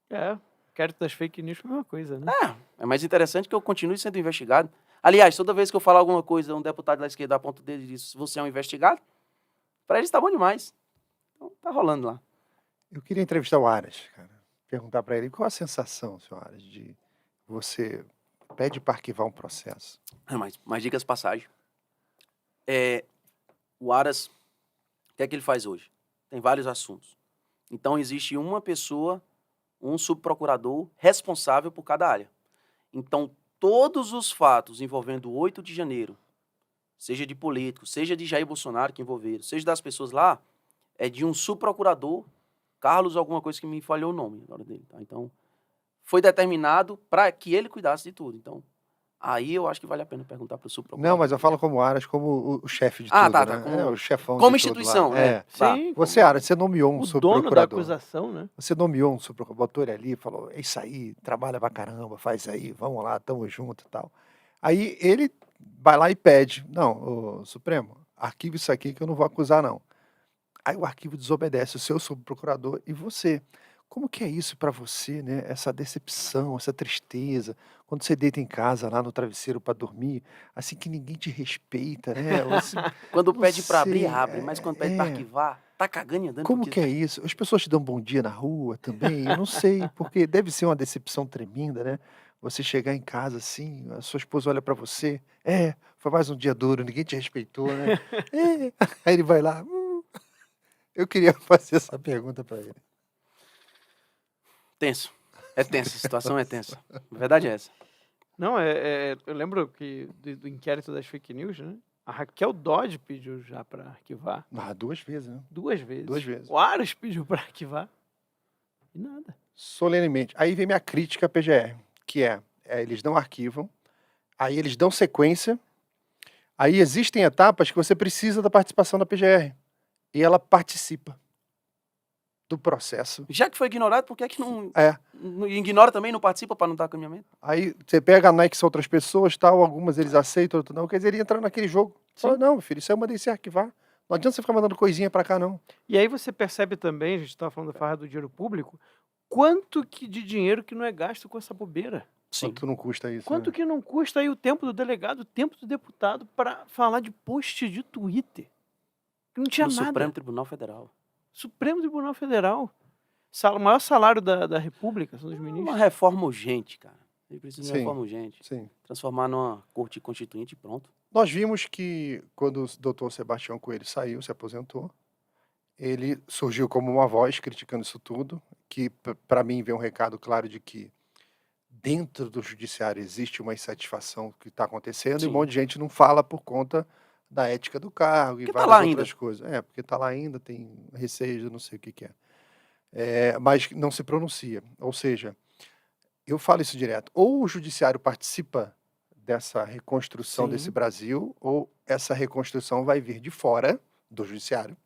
É, quero das fake news foi uma coisa, né? É mais interessante que eu continue sendo investigado. Aliás, toda vez que eu falar alguma coisa, um deputado da esquerda aponta o dedo e diz, você é um investigado, para eles tá bom demais. Então tá rolando lá. Eu queria entrevistar o Aras, cara. Perguntar para ele qual a sensação, senhor Aras, de você pede para arquivar um processo. Mais dicas de passagem. O Aras, o que é que ele faz hoje? Tem vários assuntos. Então existe uma pessoa, um subprocurador responsável por cada área. Então todos os fatos envolvendo o 8 de janeiro, seja de políticos, seja de Jair Bolsonaro que envolveram, seja das pessoas lá, é de um subprocurador, Carlos alguma coisa que me falhou o nome agora dele. Tá? Então foi determinado para que ele cuidasse de tudo. Então Aí eu acho que vale a pena perguntar para o subprocurador. Não, mas eu falo como Aras, como o chefe de Ah, tudo, tá, né? tá, como- É, o chefão Como de tudo lá. instituição, né? É. Tá. Sim, Você, Aras, você nomeou um o dono da subprocurador. acusação, né? Você nomeou um subprocurador, botou ele ali, falou, é isso aí, trabalha pra caramba, faz isso aí, vamos lá, tamo junto e tal. Aí ele vai lá e pede, não, ô, Supremo, arquiva isso aqui que eu não vou acusar, não. Aí o arquivo desobedece o seu subprocurador e você. Como que é isso pra você, né? Essa decepção, essa tristeza, quando você deita em casa lá no travesseiro pra dormir, assim que ninguém te respeita, né? Você, Quando pede para abrir, você, abre. Mas quando pede para é, arquivar, tá cagando e andando. como porque- que é isso? As pessoas te dão bom dia na rua também? Eu não sei, porque deve ser uma decepção tremenda, né? Você chegar em casa assim, a sua esposa olha pra você, foi mais um dia duro, ninguém te respeitou, né? É. Aí ele vai lá, eu queria fazer essa pergunta pra ele. Tenso. É tenso, a situação é tensa. A verdade é essa. Não, eu lembro que do inquérito das fake news, né? A Raquel Dodge pediu já para arquivar Ah, 2 vezes, né? 2 vezes. 2 vezes. O Aras pediu para arquivar e nada. Solenemente. Aí vem minha crítica à PGR, que eles não arquivam, aí eles dão sequência, aí existem etapas que você precisa da participação da PGR, e ela participa do processo. Já que foi ignorado, por que é que não É. ignora também, não participa para não dar caminhamento? Aí você pega, anexa outras pessoas, tal, algumas eles aceitam, outras não. Quer dizer, ele entra naquele jogo. Fala, não, meu filho, isso aí eu mandei você arquivar. Não adianta você ficar mandando coisinha pra cá, não. E aí você percebe também, a gente estava falando da farra do dinheiro público, quanto que de dinheiro que não é gasto com essa bobeira. Sim. Quanto não custa isso, Quanto né? que não custa aí o tempo do delegado, o tempo do deputado para falar de post de Twitter? Que não tinha No nada. Supremo Tribunal Federal. Supremo Tribunal Federal. O maior salário da República são dos Uma ministros. reforma urgente, cara. Ele precisa de uma Sim. reforma urgente. Sim. Transformar numa corte constituinte e pronto. Nós vimos que quando o doutor Sebastião Coelho saiu, se aposentou, ele surgiu como uma voz criticando isso tudo, que para mim vem um recado claro de que dentro do judiciário existe uma insatisfação que está acontecendo e um Sim. monte de gente não fala por conta da ética do cargo e Porque tá várias lá outras ainda. coisas. Porque está lá ainda, tem receio, eu não sei o que é. Mas não se pronuncia. Ou seja, eu falo isso direto. Ou o judiciário participa dessa reconstrução Sim. desse Brasil, ou essa reconstrução vai vir de fora do judiciário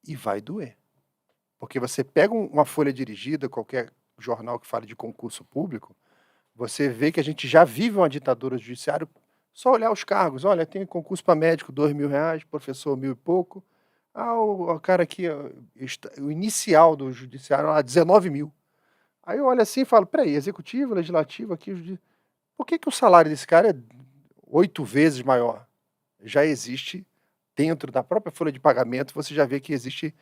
e vai doer. Porque você pega uma folha dirigida, qualquer jornal que fale de concurso público, você vê que a gente já vive uma ditadura do judiciário. Só olhar os cargos. Olha, tem concurso para médico, R$2.000, professor 1.000 e pouco. O cara aqui, o inicial do judiciário, lá, 19 mil. Aí eu olho assim e falo, peraí, executivo, legislativo, aqui, por que o salário desse cara é 8 vezes maior? Já existe, dentro da própria folha de pagamento, você já vê que existe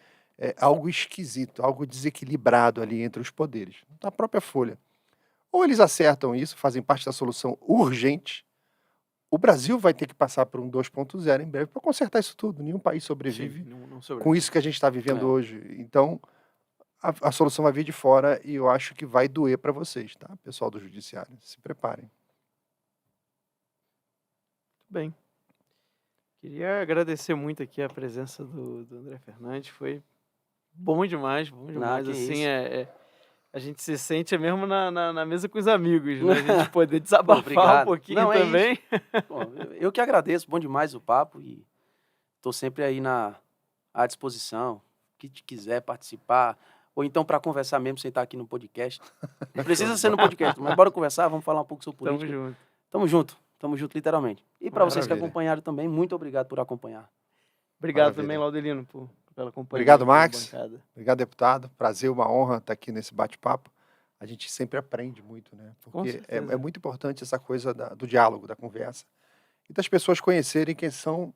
algo esquisito, algo desequilibrado ali entre os poderes, na própria folha. Ou eles acertam isso, fazem parte da solução urgente. O Brasil vai ter que passar por um 2.0 em breve para consertar isso tudo. Nenhum país sobrevive Sim, não sobrevive. com isso que a gente está vivendo hoje. Então, a solução vai vir de fora e eu acho que vai doer para vocês, tá? Pessoal do Judiciário, se preparem. Bem. Queria agradecer muito aqui a presença do André Fernandes. Foi bom demais, bom demais. que Assim, isso. a gente se sente mesmo na mesa com os amigos, né? A gente poder desabafar Obrigado. um pouquinho Não, é também. Bom, eu que agradeço, bom demais o papo e estou sempre aí à disposição. Que te quiser participar, ou então para conversar mesmo, sem estar aqui no podcast. Não precisa ser no podcast, mas bora conversar, vamos falar um pouco sobre Tamo política. junto. Tamo junto, literalmente. E para vocês que Maravilha. acompanharam também, muito obrigado por acompanhar. Obrigado Maravilha. também, Laudelino, pela companhia. Obrigado, pela Max. bancada. Obrigado, deputado. Prazer, uma honra estar aqui nesse bate-papo. A gente sempre aprende muito, né? Com Porque certeza. é muito importante essa coisa do diálogo, da conversa. E das pessoas conhecerem quem são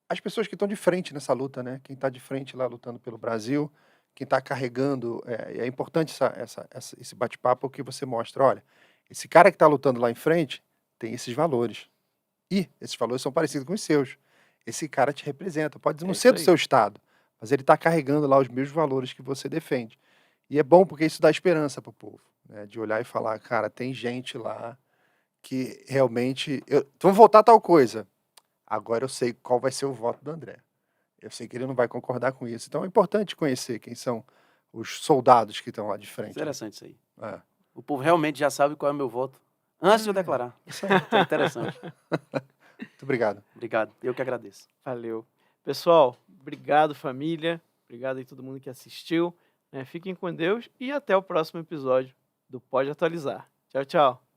as pessoas que estão de frente nessa luta, né? Quem está de frente lá lutando pelo Brasil, quem está carregando. É importante esse bate-papo que você mostra, olha, esse cara que está lutando lá em frente tem esses valores. E esses valores são parecidos com os seus. Esse cara te representa. Pode não É ser isso do aí. seu estado, mas ele está carregando lá os mesmos valores que você defende. E é bom porque isso dá esperança para o povo, né? De olhar e falar, cara, tem gente lá que realmente... Vamos voltar a tal coisa. Agora eu sei qual vai ser o voto do André. Eu sei que ele não vai concordar com isso. Então é importante conhecer quem são os soldados que estão lá de frente. Interessante isso aí. É. O povo realmente já sabe qual é o meu voto Antes de eu declarar. Isso aí. Isso é interessante. Muito obrigado. Obrigado. Eu que agradeço. Valeu. Pessoal, obrigado, família. Obrigado aí todo mundo que assistiu. Fiquem com Deus e até o próximo episódio do Pode Atualizar. Tchau, tchau.